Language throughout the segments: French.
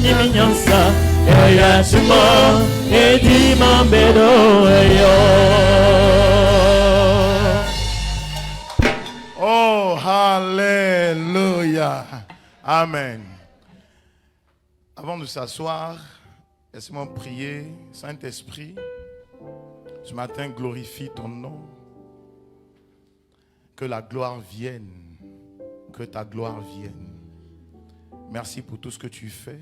minyansa eya chimo edi mambedo eyo. Oh, hallelujah. Amen. Avant de s'asseoir, laisse-moi prier. Saint-Esprit, ce matin, glorifie ton nom. Que la gloire vienne. Que ta gloire vienne. Merci pour tout ce que tu fais.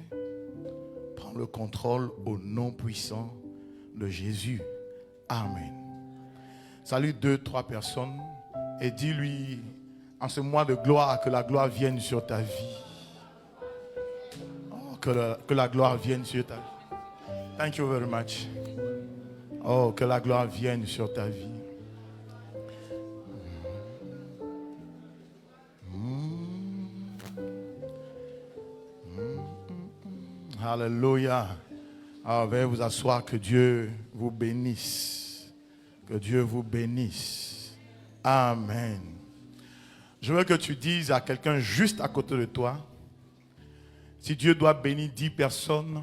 Prends le contrôle au nom puissant de Jésus. Amen. Salue 2-3 personnes et dis-lui en ce mois de gloire que la gloire vienne sur ta vie. Oh, que la gloire vienne sur ta vie. Thank you very much. Oh, que la gloire vienne sur ta vie. Alléluia. Veuillez vous asseoir, que Dieu vous bénisse. Que Dieu vous bénisse. Amen. Je veux que tu dises à quelqu'un juste à côté de toi, si Dieu doit bénir 10 personnes,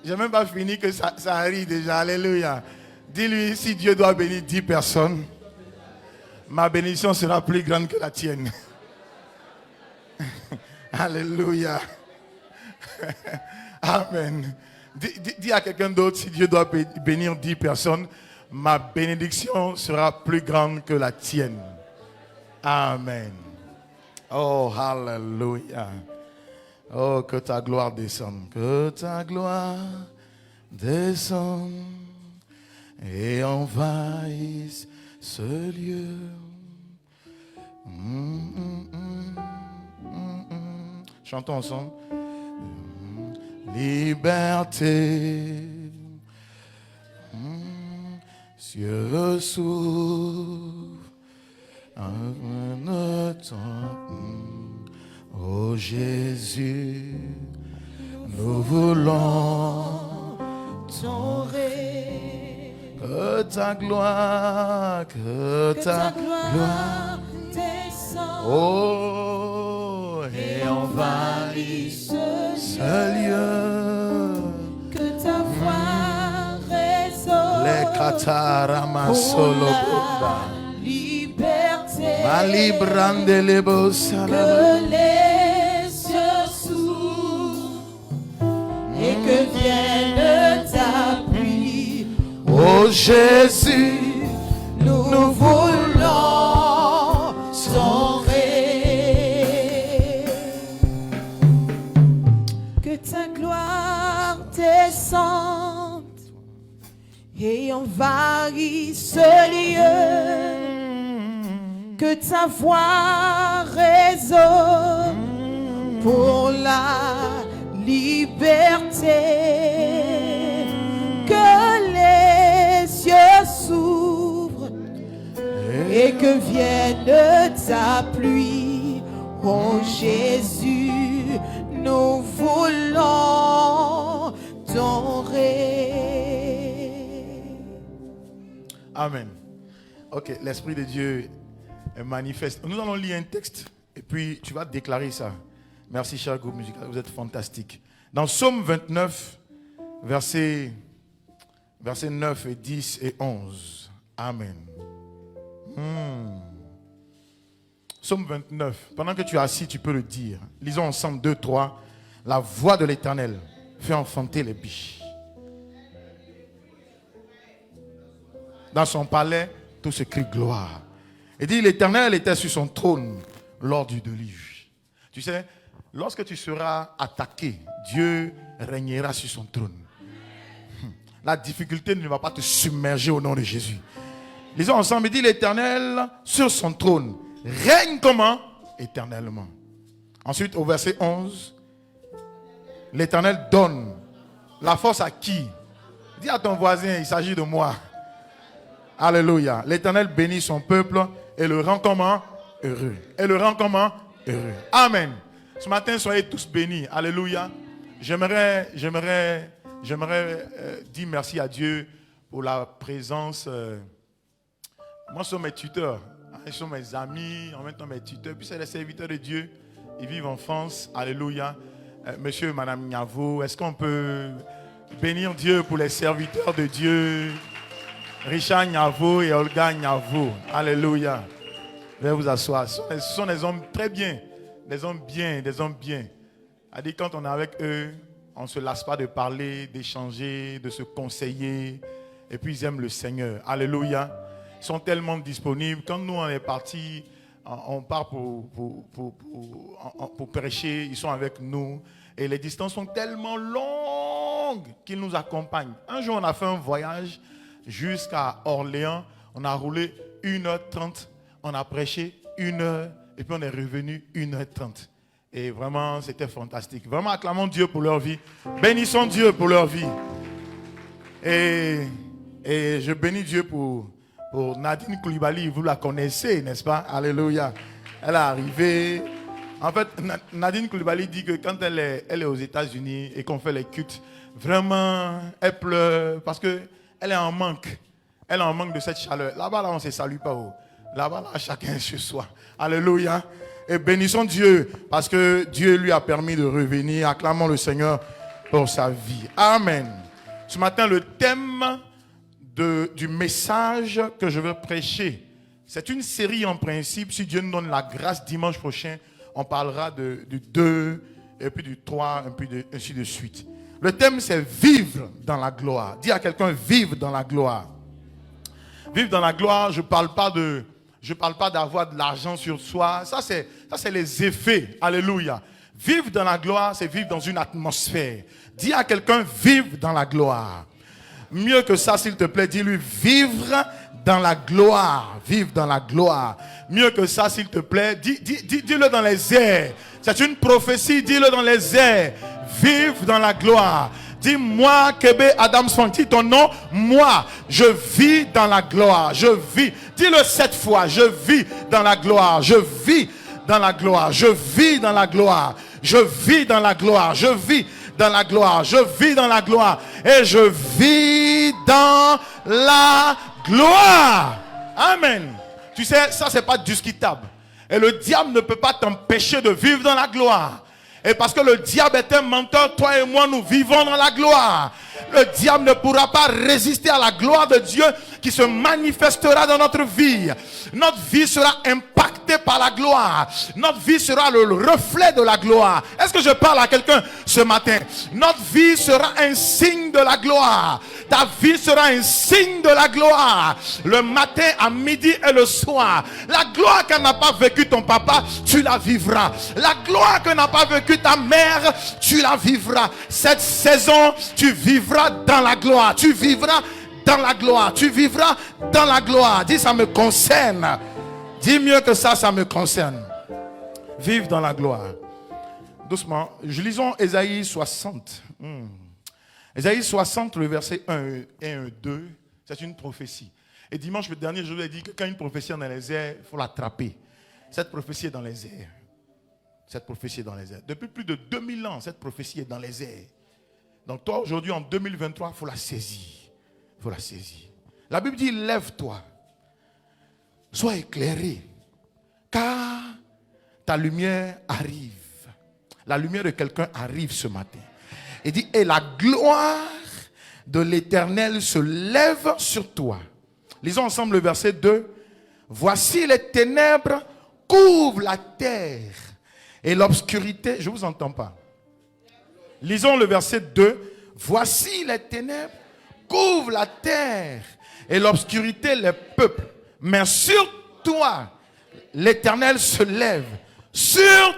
j'ai même pas fini que ça arrive déjà. Alléluia. Dis-lui, si Dieu doit bénir 10 personnes, ma bénédiction sera plus grande que la tienne. Alléluia. Amen. Dis à quelqu'un d'autre, si Dieu doit bénir 10 personnes, ma bénédiction sera plus grande que la tienne. Amen. Oh, hallelujah. Oh, que ta gloire descende. Que ta gloire descende et envahisse ce lieu. Chantons ensemble. Liberté. Cieux s'ouvre. Un temps. Oh Jésus, nous voulons ton règne. Que ta gloire, descende. Oh, et envahisse ce lieu. Que ta voix résonne. Les katarama solo bunda. Liberté. Malibrande les beaux Que les cieux s'ouvrent et que vienne ta pluie. Oh Jésus, nous voulons ton règne. Que ta gloire descende et envahisse ce lieu. Que ta voix résonne pour la liberté. Que les cieux s'ouvrent et que vienne ta pluie. Oh Jésus, nous voulons ton règne. Amen. Ok, l'Esprit de Dieu est manifeste. Nous allons lire un texte et puis tu vas déclarer ça. Merci, cher groupe musical, vous êtes fantastiques. Dans Psaume 29, versets 9 et 10 et 11. Amen. Psaume 29. Pendant que tu es assis, tu peux le dire. Lisons ensemble 2, 3. La voix de l'Éternel fait enfanter les biches. Dans son palais, tout se crie gloire. Et dit, l'Éternel était sur son trône lors du déluge. Tu sais, lorsque tu seras attaqué, Dieu régnera sur son trône. La difficulté ne va pas te submerger au nom de Jésus. Lisons ensemble, il dit, l'Éternel sur son trône règne comment? Éternellement. Ensuite, au verset 11, l'Éternel donne la force à qui? Dis à ton voisin, il s'agit de moi. Alléluia. L'Éternel bénit son peuple et le rend comment? Heureux. Et le rend comment? Heureux. Amen. Ce matin, soyez tous bénis. Alléluia. J'aimerais dire merci à Dieu pour la présence. Moi, ce sont mes tuteurs. Ils sont mes amis, en même temps mes tuteurs. Puis c'est les serviteurs de Dieu. Ils vivent en France. Alléluia. Monsieur et Madame Nyavo, est-ce qu'on peut bénir Dieu pour les serviteurs de Dieu? Richard Nyavo et Olga Nyavo. Alléluia. Veuillez vous asseoir. Ce sont des hommes très bien. Des hommes bien, des hommes bien. C'est-à-dire quand on est avec eux, on ne se lasse pas de parler, d'échanger, de se conseiller. Et puis ils aiment le Seigneur. Alléluia. Ils sont tellement disponibles. Quand nous on est partis, on part pour prêcher. Ils sont avec nous. Et les distances sont tellement longues qu'ils nous accompagnent. Un jour on a fait un voyage jusqu'à Orléans. On a roulé 1h30. On a prêché 1h. Et puis on est revenu 1h30. Et vraiment, c'était fantastique. Vraiment, acclamons Dieu pour leur vie. Bénissons Dieu pour leur vie. Et je bénis Dieu pour Nadine Koulibaly. Vous la connaissez, n'est-ce pas? Alléluia. Elle est arrivée. En fait, Nadine Koulibaly dit que quand elle est aux États-Unis et qu'on fait les cultes, vraiment, elle pleure parce qu'elle est en manque. Elle est en manque de cette chaleur. Là-bas, là, on ne se salue pas. Là-bas, là, chacun chez soi. Alléluia. Et bénissons Dieu parce que Dieu lui a permis de revenir. Acclamons le Seigneur pour sa vie. Amen. Ce matin, le thème du message que je veux prêcher, c'est une série en principe. Si Dieu nous donne la grâce, dimanche prochain, on parlera du 2, et puis du 3, et puis ainsi de suite. Le thème, c'est vivre dans la gloire. Dis à quelqu'un, vivre dans la gloire. Vivre dans la gloire, je ne parle pas d'avoir de l'argent sur soi. Ça, c'est les effets. Alléluia. Vivre dans la gloire, c'est vivre dans une atmosphère. Dis à quelqu'un, vivre dans la gloire. Mieux que ça, s'il te plaît, dis-lui, vivre dans la gloire. Vivre dans la gloire. Mieux que ça, s'il te plaît, dis-le dans les airs. C'est une prophétie, dis-le dans les airs. Vivre dans la gloire. Dis-moi, Kébé Adams Fanti, ton nom, moi, je vis dans la gloire, je vis. Dis-le 7 fois, je vis dans la gloire, je vis dans la gloire, je vis dans la gloire, je vis dans la gloire, je vis dans la gloire, je vis dans la gloire, et je vis dans la gloire. Amen. Tu sais, ça c'est pas discutable. Et le diable ne peut pas t'empêcher de vivre dans la gloire. Et parce que le diable est un menteur, toi et moi, nous vivons dans la gloire. Le diable ne pourra pas résister à la gloire de Dieu qui se manifestera dans notre vie. Notre vie sera impactée par la gloire. Notre vie sera le reflet de la gloire. Est-ce que je parle à quelqu'un ce matin? Notre vie sera un signe de la gloire. Ta vie sera un signe de la gloire. Le matin, à midi et le soir. La gloire que n'a pas vécu ton papa, tu la vivras. La gloire que n'a pas vécu ta mère, tu la vivras. Cette saison, tu vivras dans la gloire. Tu vivras dans la gloire. Tu vivras dans la gloire. Dis, ça me concerne. Dis mieux que ça, ça me concerne. Vive dans la gloire. Doucement. Lisons Ésaïe 60. Ésaïe 60, le verset 1 et 1, 2, c'est une prophétie. Et dimanche dernier, je vous ai dit que quand une prophétie est dans les airs, il faut l'attraper. Cette prophétie est dans les airs. Cette prophétie est dans les airs. Depuis plus de 2000 ans, cette prophétie est dans les airs. Donc toi, aujourd'hui, en 2023, il faut la saisir. Il faut la saisir. La Bible dit, lève-toi. Sois éclairé. Car ta lumière arrive. La lumière de quelqu'un arrive ce matin. Il dit, et la gloire de l'Éternel se lève sur toi. Lisons ensemble le verset 2. Voici les ténèbres couvrent la terre et l'obscurité. Je ne vous entends pas. Lisons le verset 2. Voici les ténèbres couvrent la terre et l'obscurité les peuples. Mais sur toi, l'Éternel se lève. Sur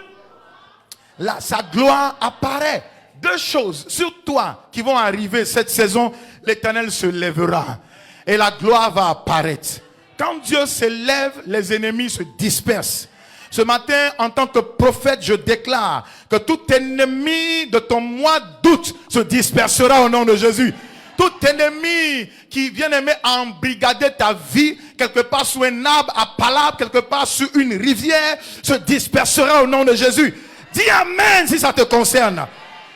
sa gloire apparaît. 2 choses sur toi qui vont arriver cette saison. L'Éternel se lèvera et la gloire va apparaître. Quand Dieu se lève, les ennemis se dispersent. Ce matin, en tant que prophète, je déclare que tout ennemi de ton mois d'août se dispersera au nom de Jésus. Tout ennemi qui vient aimer embrigader ta vie, quelque part sous un arbre à palabre, quelque part sur une rivière, se dispersera au nom de Jésus. Dis Amen si ça te concerne.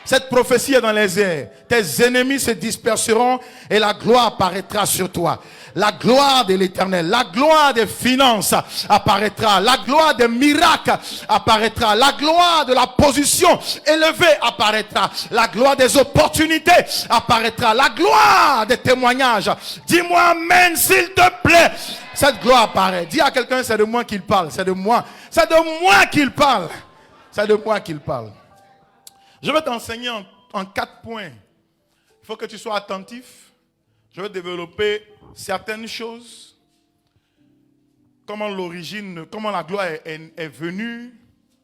Cette prophétie est dans les airs. Tes ennemis se disperseront et la gloire apparaîtra sur toi. la gloire de l'Éternel, la gloire des finances apparaîtra, la gloire des miracles apparaîtra, la gloire de la position élevée apparaîtra, la gloire des opportunités apparaîtra, la gloire des témoignages. Dis-moi amen s'il te plaît. Cette gloire apparaît. Dis à quelqu'un, c'est de moi qu'il parle, c'est de moi. C'est de moi qu'il parle. C'est de moi qu'il parle. Je vais t'enseigner en 4 points. Il faut que tu sois attentif. Je vais développer certaines choses. Comment l'origine, comment la gloire est venue.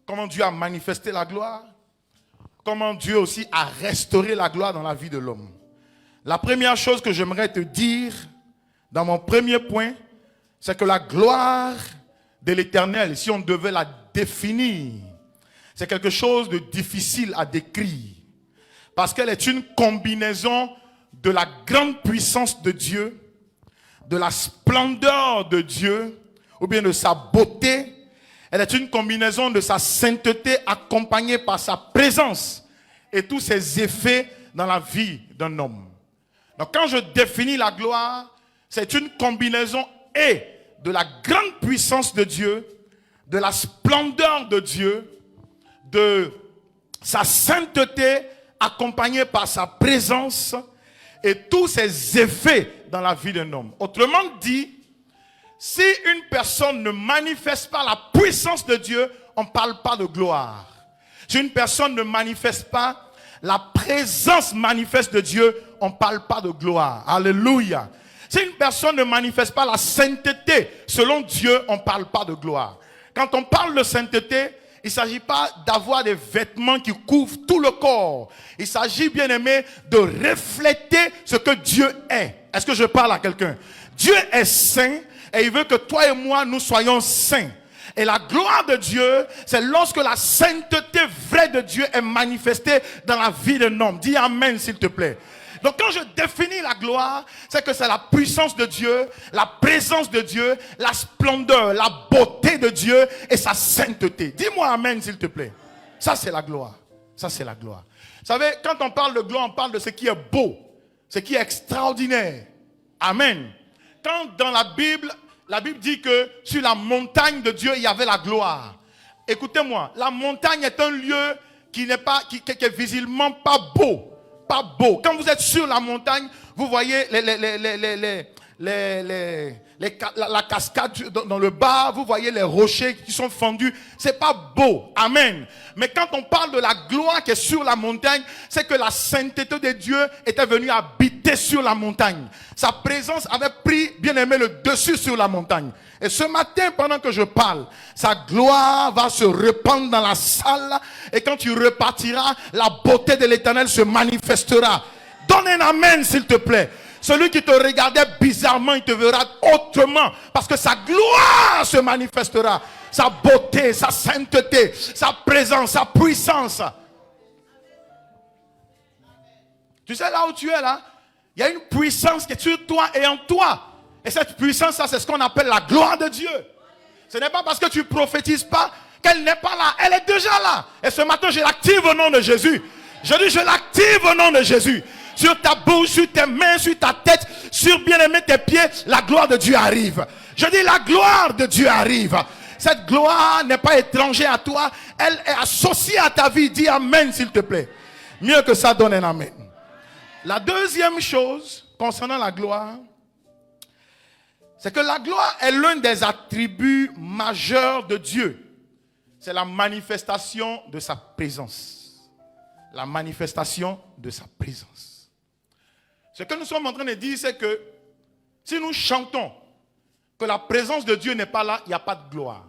Comment Dieu a manifesté la gloire. Comment Dieu aussi a restauré la gloire dans la vie de l'homme. La première chose que j'aimerais te dire dans mon premier point, c'est que la gloire de l'Éternel, si on devait la définir, c'est quelque chose de difficile à décrire. Parce qu'elle est une combinaison de la grande puissance de Dieu, de la splendeur de Dieu, ou bien de sa beauté. Elle est une combinaison de sa sainteté accompagnée par sa présence et tous ses effets dans la vie d'un homme. Donc quand je définis la gloire, c'est une combinaison et de la grande puissance de Dieu, de la splendeur de Dieu, de sa sainteté accompagnée par sa présence et tous ses effets dans la vie d'un homme. Autrement dit, si une personne ne manifeste pas la puissance de Dieu, on ne parle pas de gloire. Si une personne ne manifeste pas la présence manifeste de Dieu, on ne parle pas de gloire. Alléluia. Si une personne ne manifeste pas la sainteté selon Dieu, on ne parle pas de gloire. Quand on parle de sainteté, il ne s'agit pas d'avoir des vêtements qui couvrent tout le corps. Il s'agit, bien aimé, de refléter ce que Dieu est. Est-ce que je parle à quelqu'un? Dieu est saint et il veut que toi et moi, nous soyons saints. Et la gloire de Dieu, c'est lorsque la sainteté vraie de Dieu est manifestée dans la vie d'un homme. Dis amen s'il te plaît. Donc quand je définis la gloire, c'est que c'est la puissance de Dieu, la présence de Dieu, la splendeur, la beauté de Dieu et sa sainteté. Dis-moi amen s'il te plaît. Ça c'est la gloire. Ça c'est la gloire. Vous savez, quand on parle de gloire, on parle de ce qui est beau, ce qui est extraordinaire. Amen. Quand dans la Bible dit que sur la montagne de Dieu, il y avait la gloire. Écoutez-moi, la montagne est un lieu qui est visiblement pas beau. Pas beau. Quand vous êtes sur la montagne, vous voyez la cascade dans le bas, vous voyez les rochers qui sont fendus. C'est pas beau. Amen. Mais quand on parle de la gloire qui est sur la montagne, c'est que la sainteté de Dieu était venue habiter sur la montagne. Sa présence avait pris, bien aimé, le dessus sur la montagne. Et ce matin, pendant que je parle, sa gloire va se répandre dans la salle. Et quand tu repartiras, la beauté de l'Éternel se manifestera. Donne un amen, s'il te plaît. Celui qui te regardait bizarrement, il te verra autrement. Parce que sa gloire se manifestera. Sa beauté, sa sainteté, sa présence, sa puissance. Tu sais là où tu es là? Il y a une puissance qui est sur toi et en toi. Et cette puissance, c'est ce qu'on appelle la gloire de Dieu. Ce n'est pas parce que tu ne prophétises pas qu'elle n'est pas là. Elle est déjà là. Et ce matin, je l'active au nom de Jésus. Je dis, je l'active au nom de Jésus. Sur ta bouche, sur tes mains, sur ta tête, sur bien-aimé tes pieds, la gloire de Dieu arrive. Je dis, la gloire de Dieu arrive. Cette gloire n'est pas étrangère à toi. Elle est associée à ta vie. Dis amen, s'il te plaît. Mieux que ça, donne un amen. La deuxième chose concernant la gloire, c'est que la gloire est l'un des attributs majeurs de Dieu. C'est la manifestation de sa présence. La manifestation de sa présence. Ce que nous sommes en train de dire, c'est que si nous chantons que la présence de Dieu n'est pas là, il n'y a pas de gloire.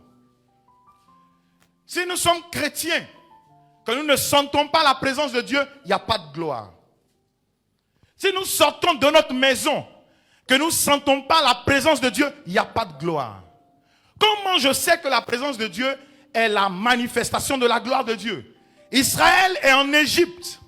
Si nous sommes chrétiens, que nous ne sentons pas la présence de Dieu, il n'y a pas de gloire. Si nous sortons de notre maison, que nous ne sentons pas la présence de Dieu, il n'y a pas de gloire. Comment je sais que la présence de Dieu est la manifestation de la gloire de Dieu? Israël est en Égypte.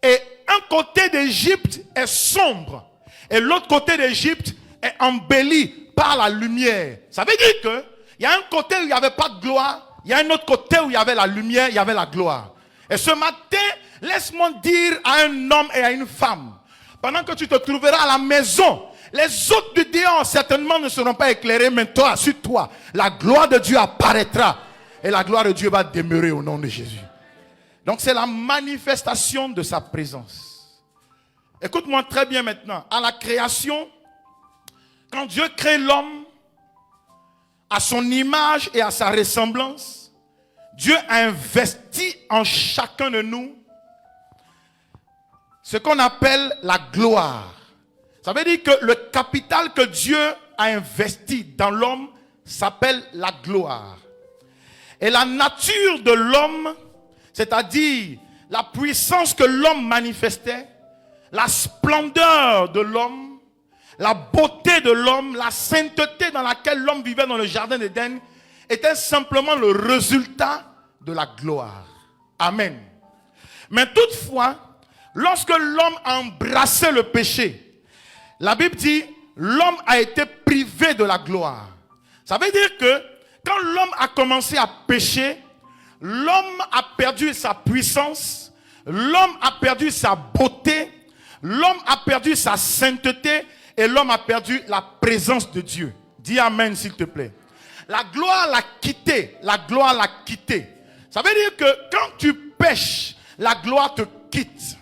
Et un côté d'Égypte est sombre. Et l'autre côté d'Égypte est embelli par la lumière. Ça veut dire qu'il y a un côté où il n'y avait pas de gloire. Il y a un autre côté où il y avait la lumière, il y avait la gloire. Et ce matin, laisse-moi dire à un homme et à une femme, pendant que tu te trouveras à la maison Les autres du dehors certainement ne seront pas éclairés, mais toi, sur toi, la gloire de Dieu apparaîtra. Et la gloire de Dieu va demeurer au nom de Jésus. Donc c'est la manifestation de sa présence. Écoute-moi très bien maintenant. À la création, quand Dieu crée l'homme à son image et à sa ressemblance, Dieu a investi en chacun de nous ce qu'on appelle la gloire. Ça veut dire que le capital que Dieu a investi dans l'homme s'appelle la gloire. Et la nature de l'homme, c'est-à-dire la puissance que l'homme manifestait, la splendeur de l'homme, la beauté de l'homme, la sainteté dans laquelle l'homme vivait dans le jardin d'Éden, était simplement le résultat de la gloire. Amen. Mais toutefois, lorsque l'homme a embrassé le péché, la Bible dit, l'homme a été privé de la gloire. Ça veut dire que quand l'homme a commencé à pécher, l'homme a perdu sa puissance, l'homme a perdu sa beauté, l'homme a perdu sa sainteté et l'homme a perdu la présence de Dieu. Dis amen s'il te plaît. La gloire l'a quitté, la gloire l'a quitté. Ça veut dire que quand tu pêches, la gloire te quitte.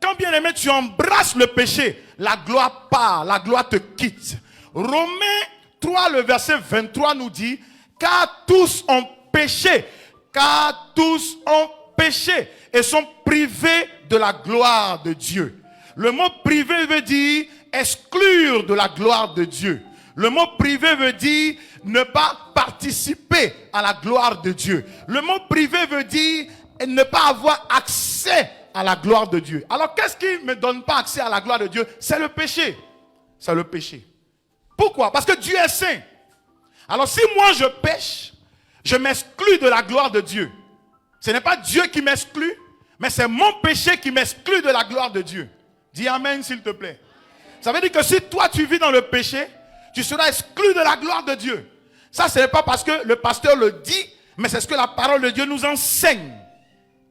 Quand bien aimé tu embrasses le péché, la gloire part, la gloire te quitte. Romains 3, le verset 23 nous dit, car tous ont péché, car tous ont péché et sont privés de la gloire de Dieu. Le mot privé veut dire exclure de la gloire de Dieu. Le mot privé veut dire ne pas participer à la gloire de Dieu. Le mot privé veut dire ne pas avoir accès à la gloire de Dieu. Alors qu'est-ce qui ne me donne pas accès à la gloire de Dieu? C'est le péché. C'est le péché. Pourquoi? Parce que Dieu est saint. Alors si moi je pêche, je m'exclus de la gloire de Dieu. Ce n'est pas Dieu qui m'exclut, mais c'est mon péché qui m'exclut de la gloire de Dieu. Dis amen s'il te plaît. Ça veut dire que si toi tu vis dans le péché, tu seras exclu de la gloire de Dieu. Ça ce n'est pas parce que le pasteur le dit, mais c'est ce que la parole de Dieu nous enseigne.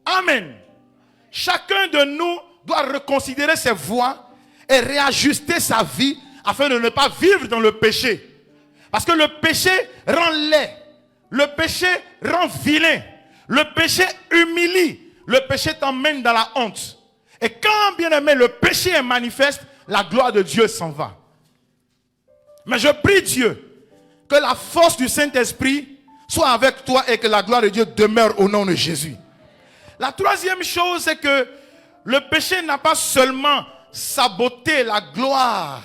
Amen. Chacun de nous doit reconsidérer ses voies et réajuster sa vie afin de ne pas vivre dans le péché. Parce que le péché rend laid, le péché rend vilain, le péché humilie, le péché t'emmène dans la honte. Et quand, bien aimé, le péché est manifeste, la gloire de Dieu s'en va. Mais je prie Dieu que la force du Saint-Esprit soit avec toi et que la gloire de Dieu demeure au nom de Jésus. La troisième chose, c'est que le péché n'a pas seulement saboté la gloire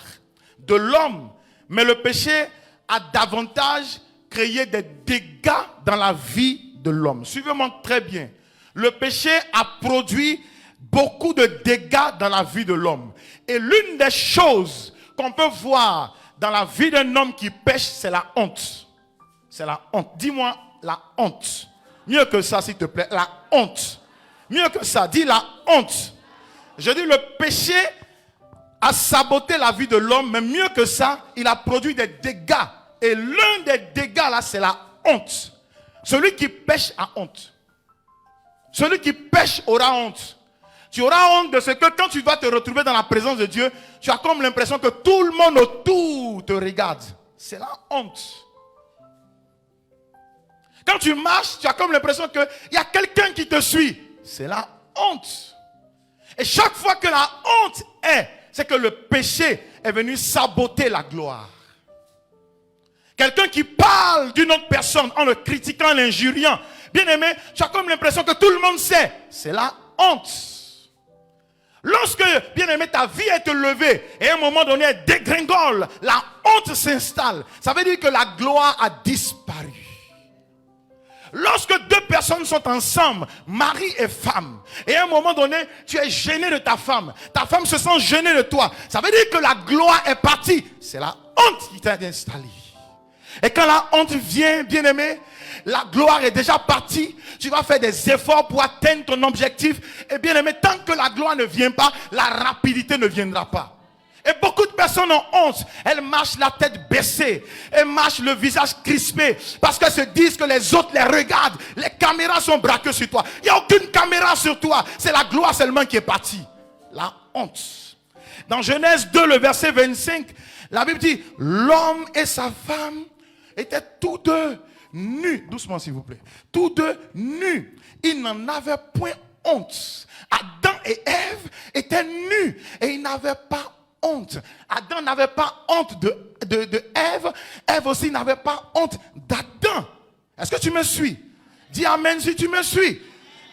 de l'homme, mais le péché a davantage créé des dégâts dans la vie de l'homme. Suivez-moi très bien. Le péché a produit beaucoup de dégâts dans la vie de l'homme. Et l'une des choses qu'on peut voir dans la vie d'un homme qui pêche, c'est la honte. C'est la honte. Dis-moi la honte. Mieux que ça, s'il te plaît. La honte. Mieux que ça. Dis la honte. Je dis le péché a saboté la vie de l'homme, mais mieux que ça, il a produit des dégâts. Et l'un des dégâts là, c'est la honte. Celui qui pêche a honte. Celui qui pêche aura honte. Tu auras honte de ce que quand tu vas te retrouver dans la présence de Dieu, tu as comme l'impression que tout le monde autour te regarde. C'est la honte. Quand tu marches, tu as comme l'impression qu'il y a quelqu'un qui te suit. C'est la honte. Et chaque fois que la honte c'est que le péché est venu saboter la gloire. Quelqu'un qui parle d'une autre personne en le critiquant, l'injuriant. Bien aimé, tu as comme l'impression que tout le monde sait. C'est la honte. Lorsque, bien aimé, ta vie est élevée et à un moment donné, elle dégringole, la honte s'installe. Ça veut dire que la gloire a disparu. Lorsque deux personnes sont ensemble, mari et femme, et à un moment donné, tu es gêné de ta femme se sent gênée de toi, ça veut dire que la gloire est partie. C'est la honte qui t'a installée. Et quand la honte vient, bien aimé, la gloire est déjà partie. Tu vas faire des efforts pour atteindre ton objectif. Et bien aimé, tant que la gloire ne vient pas, la rapidité ne viendra pas. Et beaucoup de personnes ont honte. Elles marchent la tête baissée. Elles marchent le visage crispé. Parce qu'elles se disent que les autres les regardent. Les caméras sont braquées sur toi. Il n'y a aucune caméra sur toi. C'est la gloire seulement qui est partie. La honte. Dans Genèse 2, le verset 25, La Bible dit, l'homme et sa femme étaient tous deux nus. Doucement s'il vous plaît. Tous deux nus. Ils n'en avaient point honte. Adam et Ève étaient nus et ils n'avaient pas honte. Adam n'avait pas honte de Ève. Ève aussi n'avait pas honte d'Adam. Est-ce que tu me suis? Dis amen si tu me suis.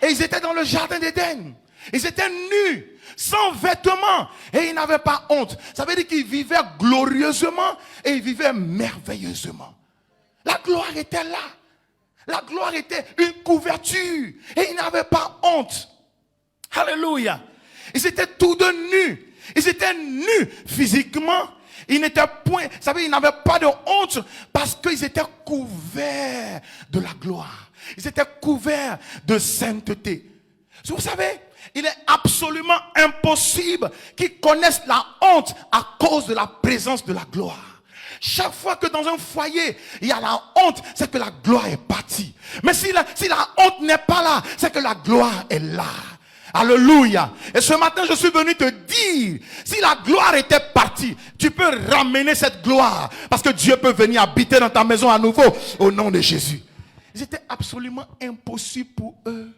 Et ils étaient dans le jardin d'Éden. Ils étaient nus, sans vêtements, et ils n'avaient pas honte. Ça veut dire qu'ils vivaient glorieusement et ils vivaient merveilleusement. La gloire était là. La gloire était une couverture et ils n'avaient pas honte. Alléluia. Ils étaient tous deux nus. Ils étaient nus physiquement. Ils n'étaient point, ça veut dire ils n'avaient pas de honte parce qu'ils étaient couverts de la gloire. Ils étaient couverts de sainteté. Vous savez, il est absolument impossible qu'ils connaissent la honte à cause de la présence de la gloire. Chaque fois que dans un foyer, il y a la honte, c'est que la gloire est partie. Mais si la honte n'est pas là, c'est que la gloire est là. Alléluia. Et ce matin, je suis venu te dire, si la gloire était partie, tu peux ramener cette gloire. Parce que Dieu peut venir habiter dans ta maison à nouveau, au nom de Jésus. Il était absolument impossible pour eux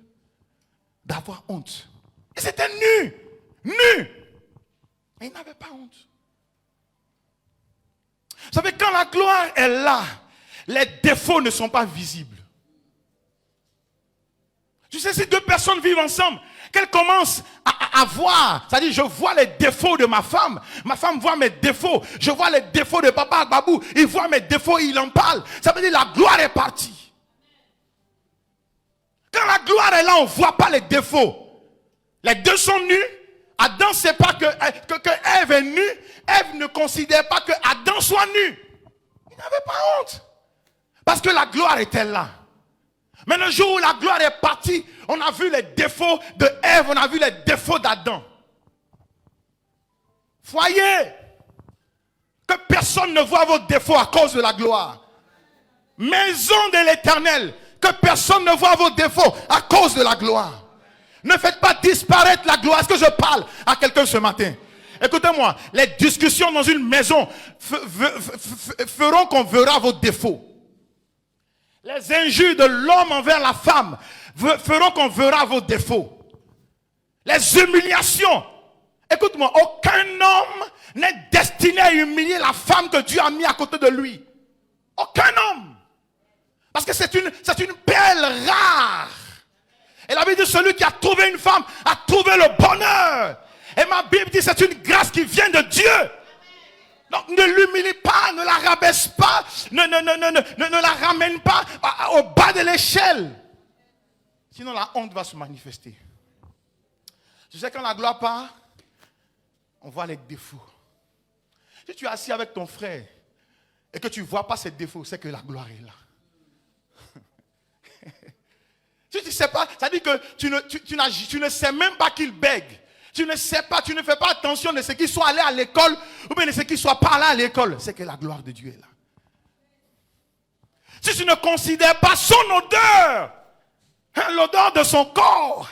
d'avoir honte. Ils étaient nus. Nus. Mais ils n'avaient pas honte. Vous savez, quand la gloire est là, les défauts ne sont pas visibles. Tu sais, si deux personnes vivent ensemble, qu'elles commencent à voir, c'est-à-dire je vois les défauts de ma femme voit mes défauts, je vois les défauts de papa Babou, il voit mes défauts, il en parle. Ça veut dire la gloire est partie. Quand la gloire est là, on ne voit pas les défauts. Les deux sont nus. Adam ne sait pas que Ève est nue. Ève ne considère pas que Adam soit nu. Il n'avait pas honte. Parce que la gloire était là. Mais le jour où la gloire est partie, on a vu les défauts de Ève, on a vu les défauts d'Adam. Voyez que personne ne voit vos défauts à cause de la gloire. Maison de l'Éternel, que personne ne voit vos défauts à cause de la gloire. Ne faites pas disparaître la gloire. Est-ce que je parle à quelqu'un ce matin? Écoutez-moi, les discussions dans une maison feront qu'on verra vos défauts. Les injures de l'homme envers la femme feront qu'on verra vos défauts. Les humiliations. Écoute-moi, aucun homme n'est destiné à humilier la femme que Dieu a mis à côté de lui. Aucun homme. Parce que c'est une perle rare. Et la Bible dit, celui qui a trouvé une femme a trouvé le bonheur. Et ma Bible dit, c'est une grâce qui vient de Dieu. Donc ne l'humilie pas, ne la rabaisse pas, ne la ramène pas au bas de l'échelle. Sinon la honte va se manifester. Tu sais, quand la gloire part, on voit les défauts. Si tu es assis avec ton frère et que tu ne vois pas ses défauts, c'est que la gloire est là. Si tu ne sais pas, ça dit que tu ne sais même pas qu'il bègue. Tu ne sais pas, tu ne fais pas attention de ce qui soit allé à l'école ou bien de ce qui soit pas allé à l'école. C'est que la gloire de Dieu est là. Si tu ne considères pas son odeur, l'odeur de son corps,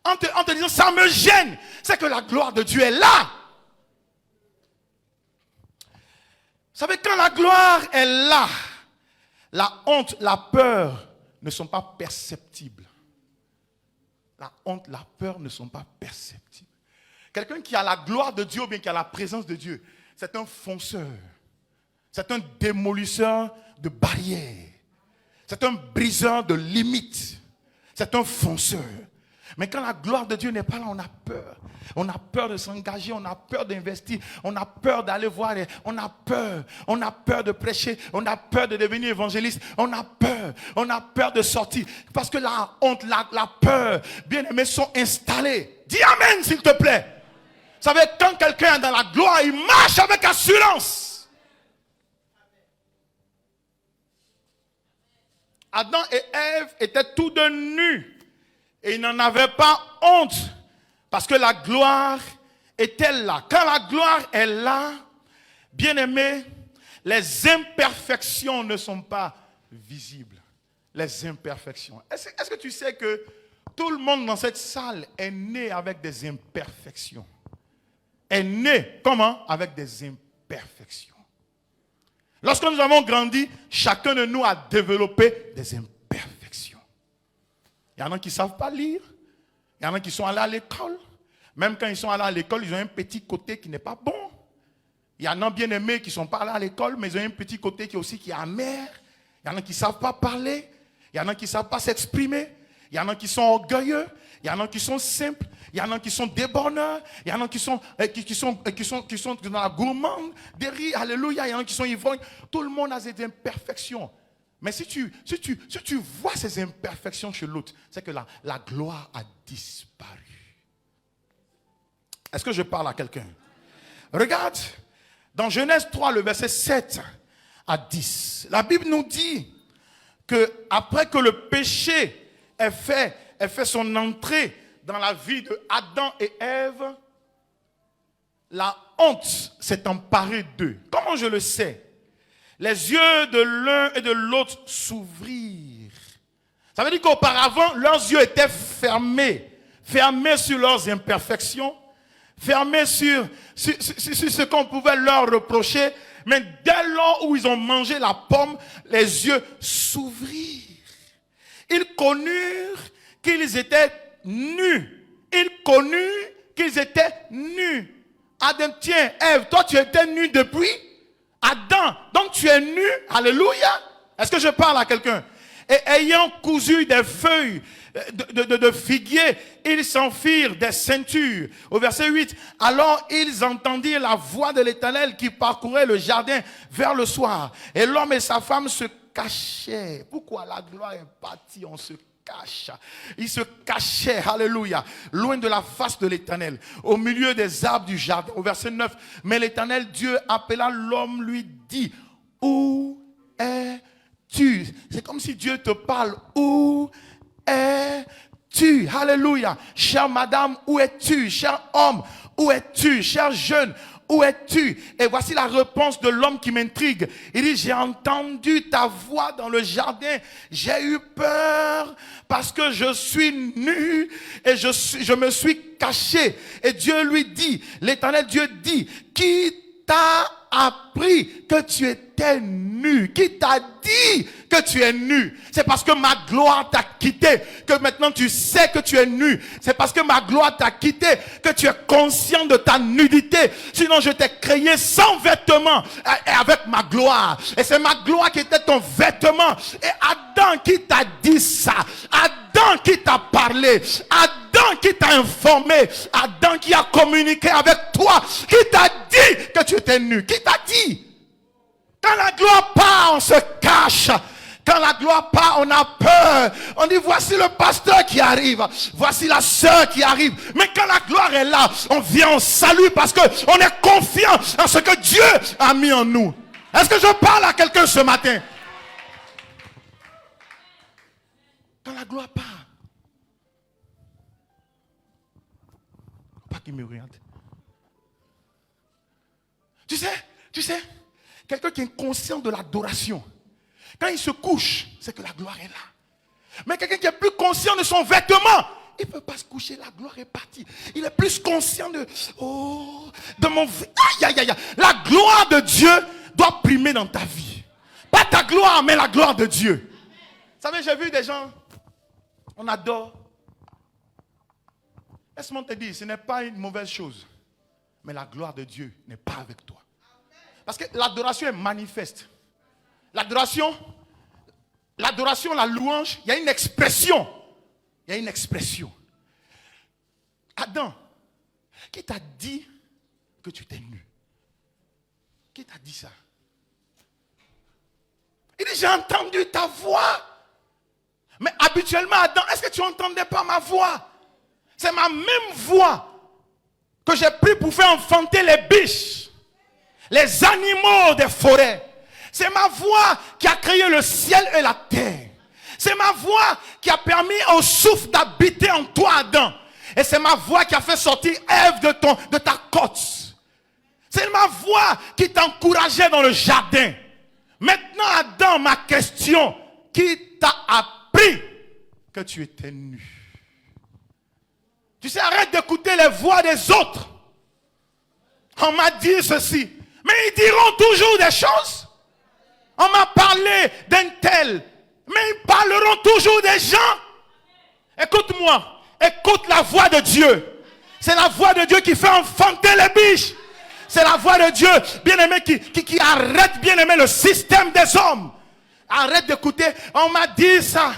en te disant ça me gêne, c'est que la gloire de Dieu est là. Vous savez, quand la gloire est là, la honte, la peur ne sont pas perceptibles. La honte, la peur ne sont pas perceptibles. Quelqu'un qui a la gloire de Dieu ou bien qui a la présence de Dieu, c'est un fonceur. C'est un démolisseur de barrières. C'est un briseur de limites. C'est un fonceur. Mais quand la gloire de Dieu n'est pas là, on a peur. On a peur de s'engager, on a peur d'investir, on a peur d'aller voir, on a peur de prêcher, on a peur de devenir évangéliste, on a peur de sortir. Parce que la honte, la peur, bien aimés, sont installés. Dis amen s'il te plaît. Vous savez, quand quelqu'un est dans la gloire, il marche avec assurance. Adam et Ève étaient tous deux nus. Et ils n'en avaient pas honte. Parce que la gloire était là. Quand la gloire est là, bien aimé, les imperfections ne sont pas visibles. Les imperfections. Est-ce que tu sais que tout le monde dans cette salle est né avec des imperfections? Est né, comment? Avec des imperfections. Lorsque nous avons grandi, chacun de nous a développé des imperfections. Il y en a qui ne savent pas lire. Il y en a qui sont allés à l'école. Même quand ils sont allés à l'école, ils ont un petit côté qui n'est pas bon. Il y en a bien aimés qui ne sont pas allés à l'école, mais ils ont un petit côté qui est amer. Il y en a qui ne savent pas parler. Il y en a qui ne savent pas s'exprimer. Il y en a qui sont orgueilleux. Il y en a qui sont simples. Il y en a qui sont débordeurs. Il y en a qui sont dans la gourmanderie. Alléluia. Il y en a qui sont ivrognes. Tout le monde a des imperfections. Mais si tu vois ces imperfections chez l'autre, c'est que la gloire a disparu. Est-ce que je parle à quelqu'un? Regarde, dans Genèse 3, le verset 7 à 10, la Bible nous dit que après que le péché ait fait son entrée dans la vie de Adam et Ève, la honte s'est emparée d'eux. Comment je le sais? Les yeux de l'un et de l'autre s'ouvrirent. Ça veut dire qu'auparavant, leurs yeux étaient fermés sur leurs imperfections, fermés sur ce qu'on pouvait leur reprocher. Mais dès lors où ils ont mangé la pomme, les yeux s'ouvrirent. Ils connurent qu'ils étaient nus. Ils connurent qu'ils étaient nus. Adam, tiens, Ève, toi tu étais nue depuis Adam. Donc tu es nu. Alléluia. Est-ce que je parle à quelqu'un? Et ayant cousu des feuilles de figuier, ils s'en firent des ceintures. Au verset 8, alors ils entendirent la voix de l'Éternel qui parcourait le jardin vers le soir. Et l'homme et sa femme se cachaient. Pourquoi la gloire est partie? On se cache. Ils se cachaient, alléluia, loin de la face de l'Éternel, au milieu des arbres du jardin. Au verset 9, mais l'Éternel Dieu appela l'homme, lui dit, où es-tu? C'est comme si Dieu te parle. Où es-tu? Alléluia. Chère madame, où es-tu? Cher homme, où es-tu? Cher jeune, où es-tu? Et voici la réponse de l'homme qui m'intrigue. Il dit, j'ai entendu ta voix dans le jardin. J'ai eu peur parce que je suis nu et je me suis caché. Et Dieu lui dit, l'Éternel Dieu dit, qui t'a appris que tu étais nu? Qui t'a dit que tu es nu? C'est parce que ma gloire t'a quitté que maintenant tu sais que tu es nu. C'est parce que ma gloire t'a quitté que tu es conscient de ta nudité. Sinon je t'ai créé sans vêtements et avec ma gloire. Et c'est ma gloire qui était ton vêtement. Et Adam qui t'a dit ça, Adam qui t'a parlé, Adam qui t'a informé, Adam qui a communiqué avec toi, qui t'a dit que tu étais nu? Qui t'a dit? Quand la gloire part, on se cache. Quand la gloire part, on a peur. On dit, voici le pasteur qui arrive. Voici la sœur qui arrive. Mais quand la gloire est là, on vient, on salue parce qu'on est confiant en ce que Dieu a mis en nous. Est-ce que je parle à quelqu'un ce matin? Quand la gloire part. Pas qu'il me regarde. Tu sais, quelqu'un qui est conscient de l'adoration, quand il se couche, c'est que la gloire est là. Mais quelqu'un qui est plus conscient de son vêtement, il ne peut pas se coucher, la gloire est partie. Il est plus conscient de mon... Aïe. La gloire de Dieu doit primer dans ta vie. Pas ta gloire, mais la gloire de Dieu. Vous savez, j'ai vu des gens, on adore. Laisse-moi te dire, ce n'est pas une mauvaise chose. Mais la gloire de Dieu n'est pas avec toi. Parce que l'adoration est manifeste. L'adoration, la louange, il y a une expression. Il y a une expression. Adam, qui t'a dit que tu t'es nu? Qui t'a dit ça? Il dit, j'ai entendu ta voix. Mais habituellement, Adam, est-ce que tu n'entendais pas ma voix? C'est ma même voix que j'ai pris pour faire enfanter les biches, les animaux des forêts. C'est ma voix qui a créé le ciel et la terre. C'est ma voix qui a permis au souffle d'habiter en toi, Adam. Et c'est ma voix qui a fait sortir Ève de ta côte. C'est ma voix qui t'encourageait dans le jardin. Maintenant, Adam, ma question, qui t'a appris que tu étais nu? Tu sais, arrête d'écouter les voix des autres. On m'a dit ceci. Mais ils diront toujours des choses. On m'a parlé d'un tel. Mais ils parleront toujours des gens. Écoute-moi. Écoute la voix de Dieu. C'est la voix de Dieu qui fait enfanter les biches. C'est la voix de Dieu, bien-aimé, qui arrête, bien-aimé, le système des hommes. Arrête d'écouter. On m'a dit ça.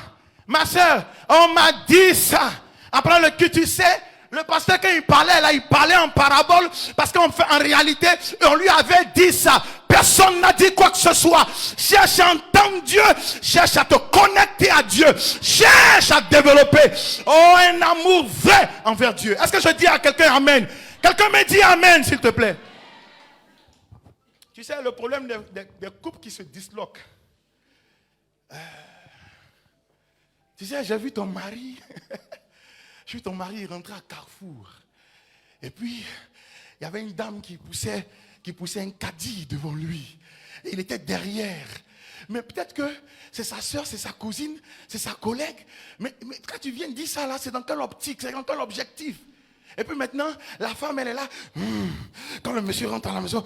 Ma soeur, on m'a dit ça. Après le culte, tu sais, le pasteur, quand il parlait, là, il parlait en parabole. Parce qu'en réalité, on lui avait dit ça. Personne n'a dit quoi que ce soit. Cherche à entendre Dieu. Cherche à te connecter à Dieu. Cherche à développer un amour vrai envers Dieu. Est-ce que je dis à quelqu'un Amen? Quelqu'un me dit Amen, s'il te plaît. Tu sais, le problème des couples qui se disloquent. Tu sais, j'ai vu ton mari. J'ai vu ton mari rentrer à Carrefour. Et puis, il y avait une dame qui poussait un caddie devant lui. Et il était derrière. Mais peut-être que c'est sa soeur, c'est sa cousine, c'est sa collègue. Mais quand tu viens de dire ça là, c'est dans quelle optique, c'est dans quel objectif? Et puis maintenant, la femme, elle est là. Quand le monsieur rentre à la maison,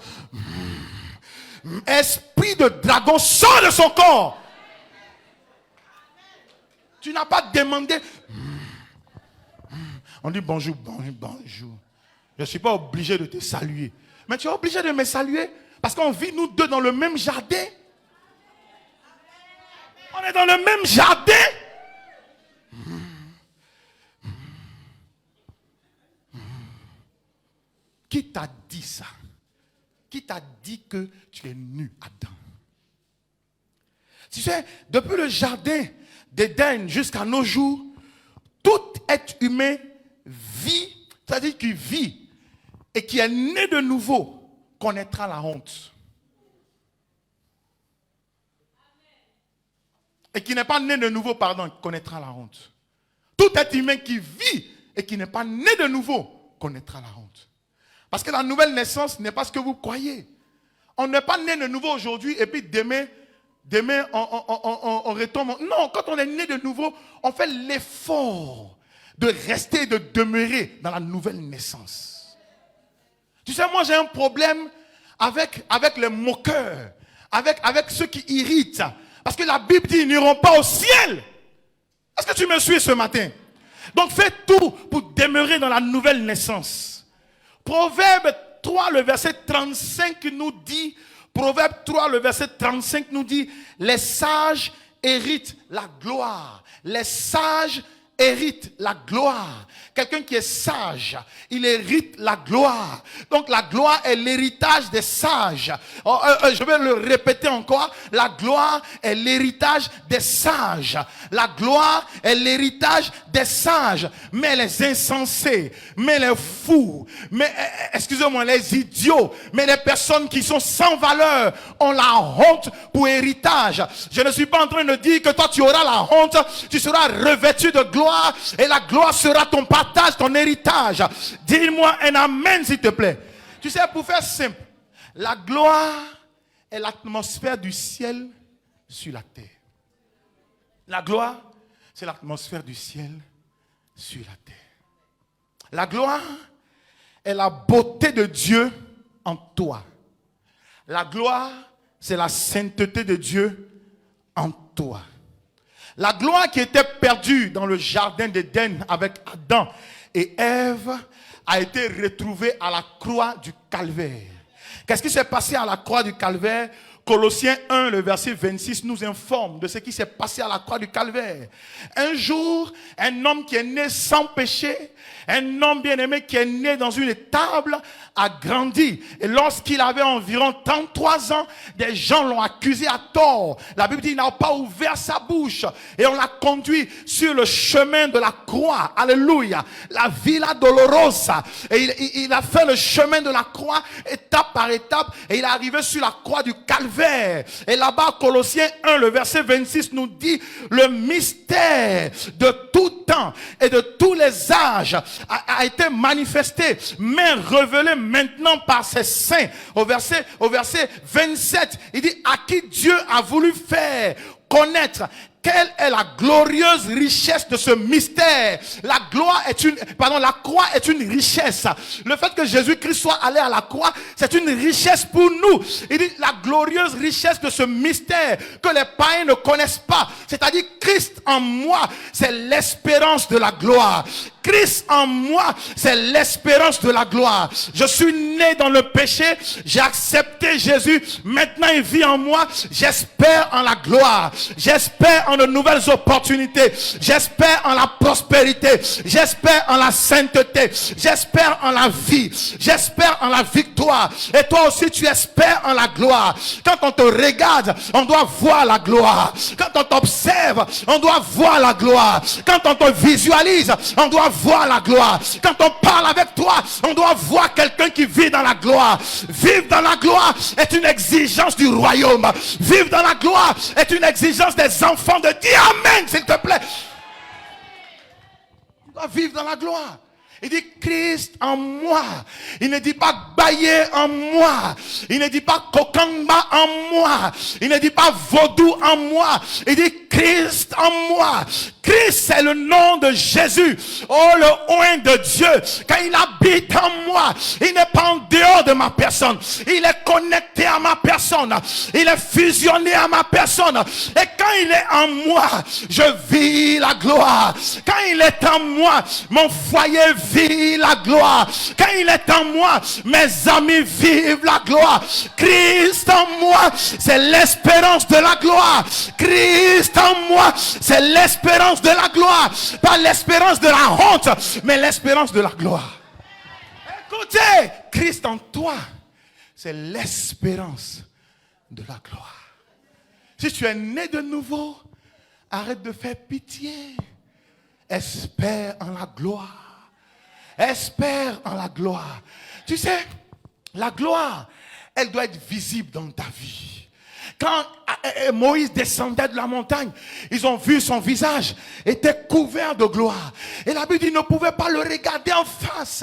esprit de dragon sort de son corps. Tu n'as pas demandé. On dit bonjour, bonjour. Je ne suis pas obligé de te saluer. Mais tu es obligé de me saluer parce qu'on vit nous deux dans le même jardin. On est dans le même jardin. Qui t'a dit ça? Qui t'a dit que tu es nu, Adam? Tu sais, depuis le jardin d'Éden jusqu'à nos jours, tout être humain vit, c'est-à-dire qui vit et qui est né de nouveau, connaîtra la honte. Et qui n'est pas né de nouveau, connaîtra la honte. Tout être humain qui vit et qui n'est pas né de nouveau, connaîtra la honte. Parce que la nouvelle naissance n'est pas ce que vous croyez. On n'est pas né de nouveau aujourd'hui et puis demain on retombe. Non, quand on est né de nouveau, on fait l'effort de rester et de demeurer dans la nouvelle naissance. Tu sais, moi j'ai un problème avec les moqueurs, avec ceux qui irritent. Parce que la Bible dit, ils n'iront pas au ciel. Est-ce que tu me suis ce matin? Donc fais tout pour demeurer dans la nouvelle naissance. Proverbe 3, le verset 35 nous dit, Proverbe 3, le verset 35 nous dit, les sages héritent la gloire. Les sages héritent la gloire. Quelqu'un qui est sage, il hérite la gloire. Donc la gloire est l'héritage des sages. Je vais le répéter encore. La gloire est l'héritage des sages. La gloire est l'héritage des sages. Mais les insensés, mais les fous, mais excusez-moi, les idiots, mais les personnes qui sont sans valeur ont la honte pour héritage. Je ne suis pas en train de dire que toi tu auras la honte, tu seras revêtu de gloire et la gloire sera ton partage, ton héritage. Dis-moi un amen s'il te plaît. Tu sais, pour faire simple, la gloire est l'atmosphère du ciel sur la terre. La gloire, c'est l'atmosphère du ciel sur la terre. La gloire est la beauté de Dieu en toi. La gloire, c'est la sainteté de Dieu en toi. La gloire qui était perdue dans le jardin d'Éden avec Adam et Ève a été retrouvée à la croix du Calvaire. Qu'est-ce qui s'est passé à la croix du Calvaire? Colossiens 1, le verset 26 nous informe de ce qui s'est passé à la croix du Calvaire. Un jour, un homme qui est né sans péché, un homme bien-aimé qui est né dans une étable, a grandi. Et lorsqu'il avait environ 33 ans, des gens l'ont accusé à tort. La Bible dit qu'il n'a pas ouvert sa bouche. Et on l'a conduit sur le chemin de la croix. Alléluia. La Via Dolorosa. Et il a fait le chemin de la croix, étape par étape. Et il est arrivé sur la croix du Calvaire. Et là-bas, Colossiens 1, le verset 26 nous dit, le mystère de tout temps et de tous les âges a été manifesté, mais révélé maintenant par ses saints. Au verset 27, il dit, à qui Dieu a voulu faire connaître quelle est la glorieuse richesse de ce mystère? La croix est une richesse. Le fait que Jésus-Christ soit allé à la croix, c'est une richesse pour nous. Il dit la glorieuse richesse de ce mystère que les païens ne connaissent pas. C'est-à-dire Christ en moi, c'est l'espérance de la gloire. Christ en moi, c'est l'espérance de la gloire. Je suis né dans le péché, j'ai accepté Jésus, maintenant il vit en moi. J'espère en la gloire, j'espère en de nouvelles opportunités, j'espère en la prospérité, j'espère en la sainteté, j'espère en la vie, j'espère en la victoire. Et toi aussi tu espères en la gloire. Quand on te regarde, on doit voir la gloire. Quand on t'observe, on doit voir la gloire. Quand on te visualise, on doit voir la gloire. Quand on parle avec toi, on doit voir quelqu'un qui vit dans la gloire. Vivre dans la gloire est une exigence du royaume. Vivre dans la gloire est une exigence des enfants de Dieu. Amen, s'il te plaît. Tu dois vivre dans la gloire. Il dit Christ en moi. Il ne dit pas Baye en moi. Il ne dit pas Kokamba en moi. Il ne dit pas Vaudou en moi. Il dit Christ en moi. Christ, c'est le nom de Jésus. Oh, le oint de Dieu. Quand il habite en moi, il n'est pas en dehors de ma personne. Il est connecté à ma personne. Il est fusionné à ma personne. Et quand il est en moi, je vis la gloire. Quand il est en moi, mon foyer vit la gloire. Quand il est en moi, mes amis vivent la gloire. Christ en moi, c'est l'espérance de la gloire. Christ en moi, c'est l'espérance de la gloire. Pas l'espérance de la honte, mais l'espérance de la gloire. Écoutez, Christ en toi, c'est l'espérance de la gloire. Si tu es né de nouveau, arrête de faire pitié. Espère en la gloire. Espère en la gloire. Tu sais, la gloire, elle doit être visible dans ta vie. Quand Moïse descendait de la montagne, ils ont vu son visage était couvert de gloire. Et la Bible dit, ils ne pouvaient pas le regarder en face.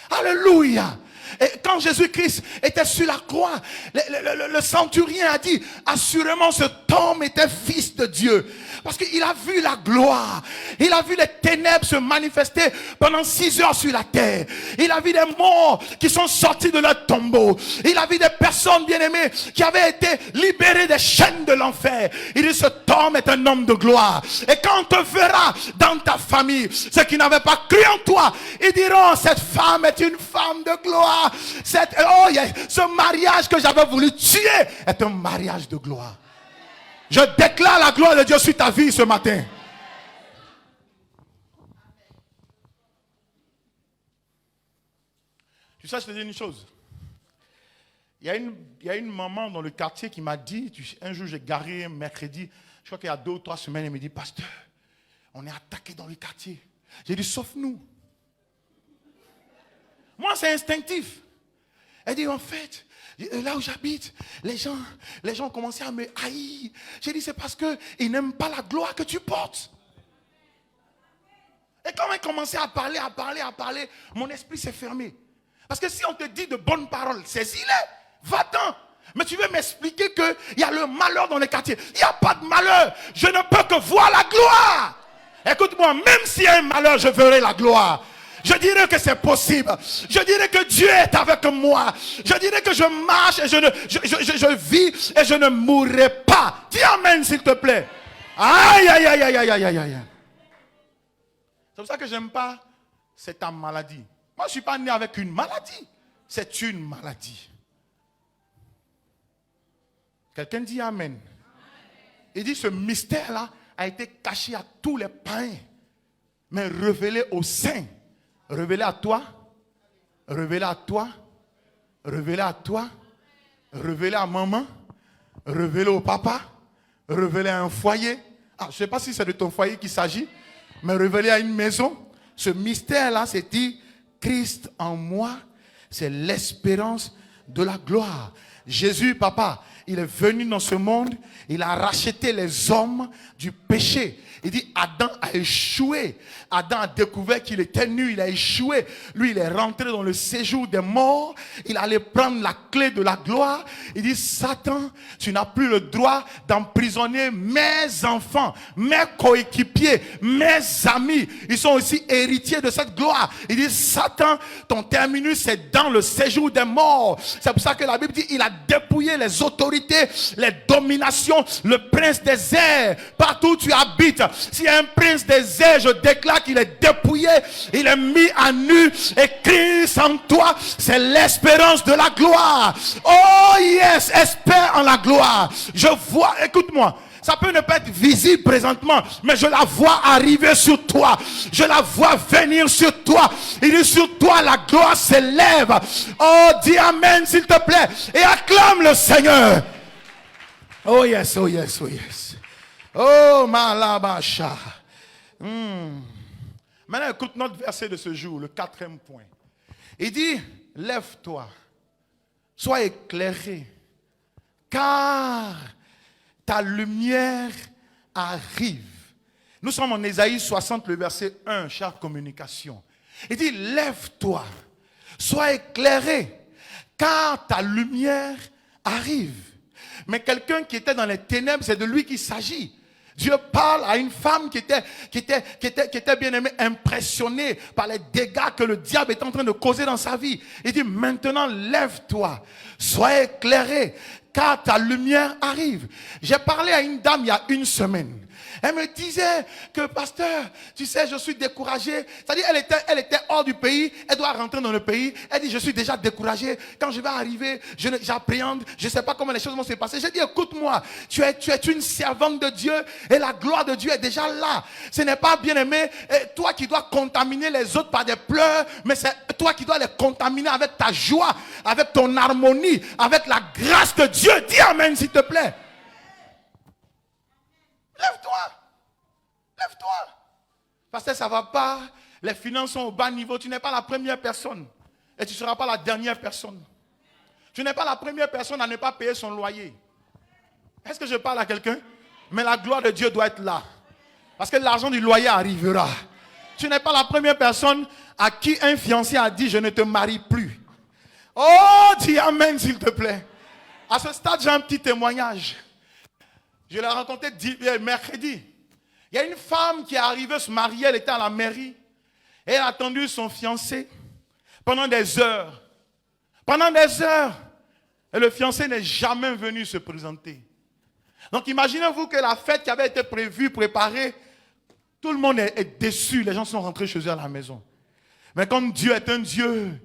Alléluia. Et quand Jésus-Christ était sur la croix, le centurion a dit, assurément cet homme était fils de Dieu. Parce qu'il a vu la gloire. Il a vu les ténèbres se manifester pendant 6 heures sur la terre. Il a vu des morts qui sont sortis de leur tombeau. Il a vu des personnes bien-aimées qui avaient été libérées des chaînes de l'enfer. Il dit, cet homme est un homme de gloire. Et quand on te verra dans ta famille, ceux qui n'avaient pas cru en toi, ils diront, cette femme est une femme de gloire. Ce mariage que j'avais voulu tuer est un mariage de gloire. Je déclare la gloire de Dieu sur ta vie ce matin. Tu sais, je te dis une chose. Il y a une maman dans le quartier qui m'a dit, un jour j'ai garé un mercredi, je crois qu'il y a 2 ou 3 semaines, elle me dit, pasteur, on est attaqué dans le quartier. J'ai dit, sauf nous. Moi, c'est instinctif. Elle dit, en fait, là où j'habite, les gens ont commencé à me haïr. J'ai dit, c'est parce qu'ils n'aiment pas la gloire que tu portes. Et quand elle commençait à parler, mon esprit s'est fermé. Parce que si on te dit de bonnes paroles, saisis-les, va-t'en. Mais tu veux m'expliquer qu'il y a le malheur dans les quartiers. Il n'y a pas de malheur. Je ne peux que voir la gloire. Écoute-moi, même s'il y a un malheur, je verrai la gloire. Je dirais que c'est possible. Je dirais que Dieu est avec moi. Je dirais que je marche et je vis et je ne mourrai pas. Dis amen s'il te plaît. Aïe, aïe, aïe, aïe, aïe, aïe, aïe. C'est pour ça que j'aime pas, c'est ta maladie. Moi, je ne suis pas né avec une maladie. C'est une maladie. Quelqu'un dit amen. Il dit ce mystère-là a été caché à tous les païens, mais révélé aux saints. Révélé à toi, révélé à toi, révélé à toi, révélé à maman, révélé au papa, révélé à un foyer. Je ne sais pas si c'est de ton foyer qu'il s'agit, mais révélé à une maison. Ce mystère-là, c'est dit, Christ en moi, c'est l'espérance de la gloire. Jésus, papa, il est venu dans ce monde, il a racheté les hommes du péché. Il dit, Adam a échoué. Adam a découvert qu'il était nu, il a échoué. Lui, il est rentré dans le séjour des morts. Il allait prendre la clé de la gloire. Il dit, Satan, tu n'as plus le droit d'emprisonner mes enfants, mes coéquipiers, mes amis. Ils sont aussi héritiers de cette gloire. Il dit, Satan, ton terminus, c'est dans le séjour des morts. C'est pour ça que la Bible dit, il a dépouillé les autorités, les dominations, le prince des airs. Partout où tu habites, s'il y a un prince des airs, je déclare qu'il est dépouillé, il est mis à nu, et Christ en toi, c'est l'espérance de la gloire. Oh yes, espère en la gloire. Je vois, écoute-moi, ça peut ne pas être visible présentement, mais je la vois arriver sur toi. Je la vois venir sur toi. Il dit, sur toi, la gloire s'élève. Oh, dis amen s'il te plaît, et acclame le Seigneur. Oh yes, oh yes, oh yes. Oh, malabasha. Maintenant, écoute notre verset de ce jour, le 4e point. Il dit, lève-toi, sois éclairé, car ta lumière arrive. Nous sommes en Ésaïe 60, le verset 1, chère communication. Il dit, lève-toi, sois éclairé, car ta lumière arrive. Mais quelqu'un qui était dans les ténèbres, c'est de lui qu'il s'agit. Dieu parle à une femme qui était bien aimée, impressionnée par les dégâts que le diable est en train de causer dans sa vie. Il dit, maintenant lève-toi, sois éclairé, car ta lumière arrive. J'ai parlé à une dame il y a une semaine. Elle me disait que, pasteur, tu sais, je suis découragée. C'est-à-dire, elle était hors du pays, elle doit rentrer dans le pays. Elle dit, je suis déjà découragée. Quand je vais arriver, j'appréhende, je ne sais pas comment les choses vont se passer. J'ai dit, écoute-moi, tu es une servante de Dieu et la gloire de Dieu est déjà là. Ce n'est pas, bien aimé, toi qui dois contaminer les autres par des pleurs, mais c'est toi qui dois les contaminer avec ta joie, avec ton harmonie, avec la grâce de Dieu. Dis amen, s'il te plaît. Lève-toi. Lève-toi. Parce que ça ne va pas. Les finances sont au bas niveau. Tu n'es pas la première personne. Et tu ne seras pas la dernière personne. Tu n'es pas la première personne à ne pas payer son loyer. Est-ce que je parle à quelqu'un? Mais la gloire de Dieu doit être là. Parce que l'argent du loyer arrivera. Tu n'es pas la première personne à qui un fiancé a dit, je ne te marie plus. Oh, dis amen s'il te plaît. À ce stade, j'ai un petit témoignage. Je l'ai rencontré mercredi. Il y a une femme qui est arrivée se marier, elle était à la mairie. Et elle a attendu son fiancé pendant des heures. Pendant des heures. Et le fiancé n'est jamais venu se présenter. Donc imaginez-vous que la fête qui avait été prévue, préparée, tout le monde est déçu. Les gens sont rentrés chez eux à la maison. Mais comme Dieu est un Dieu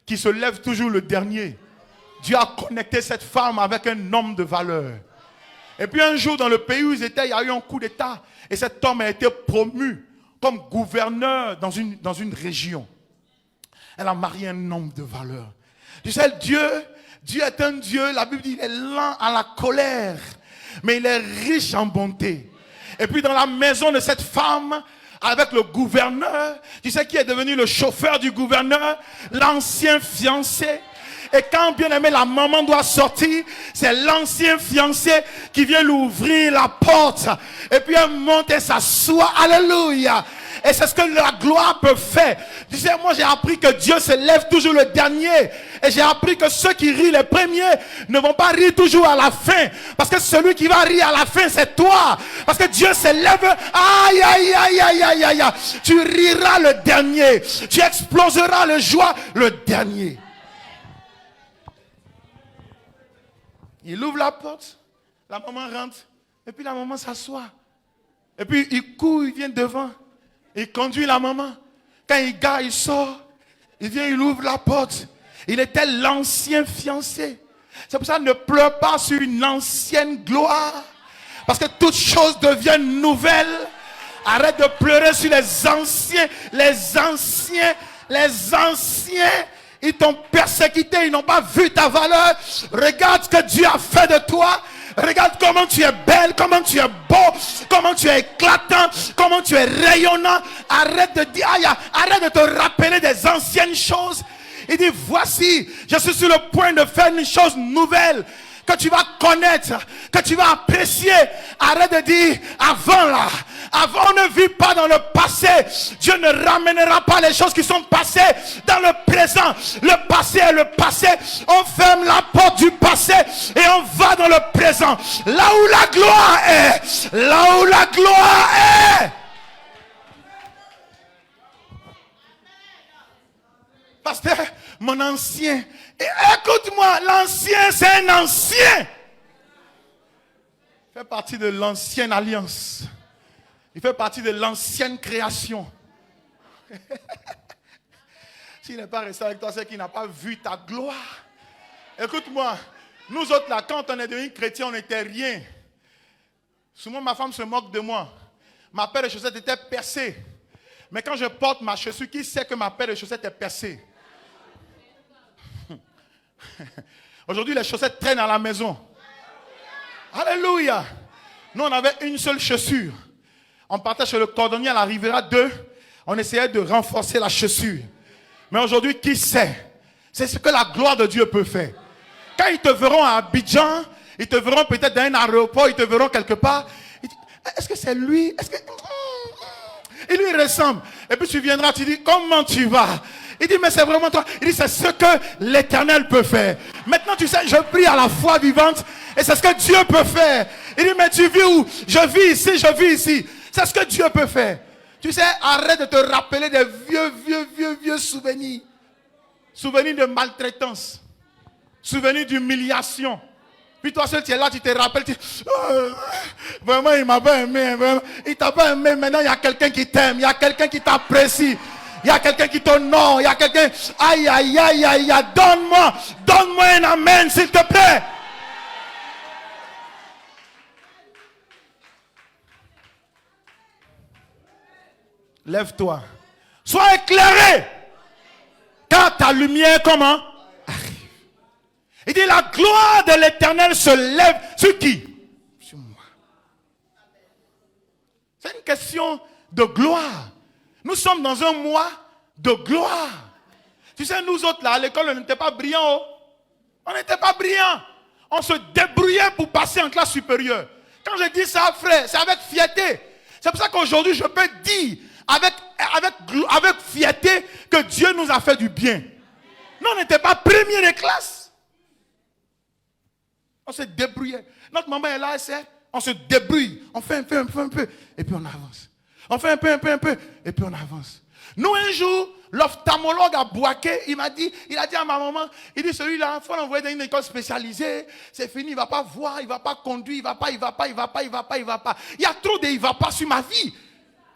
qui se lève toujours le dernier, Dieu a connecté cette femme avec un homme de valeur. Et puis un jour, dans le pays où ils étaient, il y a eu un coup d'État. Et cet homme a été promu comme gouverneur dans une région. Elle a marié un homme de valeur. Tu sais, Dieu est un Dieu, la Bible dit, il est lent à la colère, mais il est riche en bonté. Et puis dans la maison de cette femme, avec le gouverneur, tu sais qui est devenu le chauffeur du gouverneur? L'ancien fiancé. Et quand, bien aimé, la maman doit sortir, c'est l'ancien fiancé qui vient lui ouvrir la porte. Et puis elle monte et s'assoit. Alléluia. Et c'est ce que la gloire peut faire. Tu sais, moi j'ai appris que Dieu se lève toujours le dernier. Et j'ai appris que ceux qui rient les premiers ne vont pas rire toujours à la fin. Parce que celui qui va rire à la fin, c'est toi. Parce que Dieu se lève. Aïe, aïe, aïe, aïe, aïe, aïe, aïe. Tu riras le dernier. Tu exploseras le joie le dernier. Il ouvre la porte, la maman rentre, et puis la maman s'assoit. Et puis il court, il vient devant, il conduit la maman. Quand il gare, il sort, il vient, il ouvre la porte. Il était l'ancien fiancé. C'est pour ça, ne pleure pas sur une ancienne gloire. Parce que toutes choses deviennent nouvelles. Arrête de pleurer sur les anciens. Ils t'ont persécuté, ils n'ont pas vu ta valeur. Regarde ce que Dieu a fait de toi. Regarde comment tu es belle, comment tu es beau, comment tu es éclatant, comment tu es rayonnant. Arrête de dire, arrête de te rappeler des anciennes choses. Il dit, voici, je suis sur le point de faire une chose nouvelle que tu vas connaître, que tu vas apprécier. Arrête de dire, avant là, avant on ne vit pas dans le passé. Dieu ne ramènera pas les choses qui sont passées dans le présent. Le passé est le passé. On ferme la porte du passé et on va dans le présent. Là où la gloire est. Là où la gloire est. Pasteur, mon ancien. Écoute-moi, l'ancien, c'est un ancien. Il fait partie de l'ancienne alliance. Il fait partie de l'ancienne création. S'il n'est pas resté avec toi, c'est qu'il n'a pas vu ta gloire. Écoute-moi, nous autres là, quand on est devenu chrétien, on n'était rien. Souvent, ma femme se moque de moi. Ma paire de chaussettes était percée. Mais quand je porte ma chaussure, qui sait que ma paire de chaussettes est percée? Aujourd'hui, les chaussettes traînent à la maison. Alléluia. Nous, on avait une seule chaussure. On partait chez le cordonnier à la Riviera 2. On essayait de renforcer la chaussure. Mais aujourd'hui, qui sait? C'est ce que la gloire de Dieu peut faire. Quand ils te verront à Abidjan, ils te verront peut-être dans un aéroport, ils te verront quelque part. Est-ce que c'est lui? Est-ce que... Il lui ressemble. Et puis tu viendras, tu dis, comment tu vas? Il dit, mais c'est vraiment toi. Il dit, c'est ce que l'Éternel peut faire. Maintenant, tu sais, je prie à la foi vivante et c'est ce que Dieu peut faire. Il dit, mais tu vis où? Je vis ici, je vis ici. C'est ce que Dieu peut faire. Tu sais, arrête de te rappeler des vieux souvenirs. Souvenirs de maltraitance. Souvenirs d'humiliation. Puis toi seul, tu es là, tu te rappelles. Vraiment, il m'a pas aimé. Vraiment. Il t'a pas aimé. Maintenant, il y a quelqu'un qui t'aime. Il y a quelqu'un qui t'apprécie. Il y a quelqu'un qui t'honore. Il y a quelqu'un. Aïe, aïe, aïe, aïe, aïe. Donne-moi un amen, s'il te plaît. Lève-toi. Sois éclairé. Car ta lumière, comment? Arrive. Il dit, la gloire de l'Éternel se lève sur qui? Sur moi. C'est une question de gloire. Nous sommes dans un mois de gloire. Tu sais, nous autres là, à l'école, on n'était pas brillants. Oh. On n'était pas brillants. On se débrouillait pour passer en classe supérieure. Quand je dis ça, frère, c'est avec fierté. C'est pour ça qu'aujourd'hui, je peux dire avec fierté que Dieu nous a fait du bien. Nous, on n'était pas premiers de classe. On se débrouillait. Notre maman est là, elle sait. On se débrouille. On fait un peu. Et puis on avance. On fait un peu. Et puis on avance. Nous, un jour, l'ophtalmologue à Bouaké, il a dit à ma maman, il dit, celui-là, il faut l'envoyer dans une école spécialisée. C'est fini, il ne va pas voir, il ne va pas conduire, il ne va pas. Il y a trop de il ne va pas sur ma vie.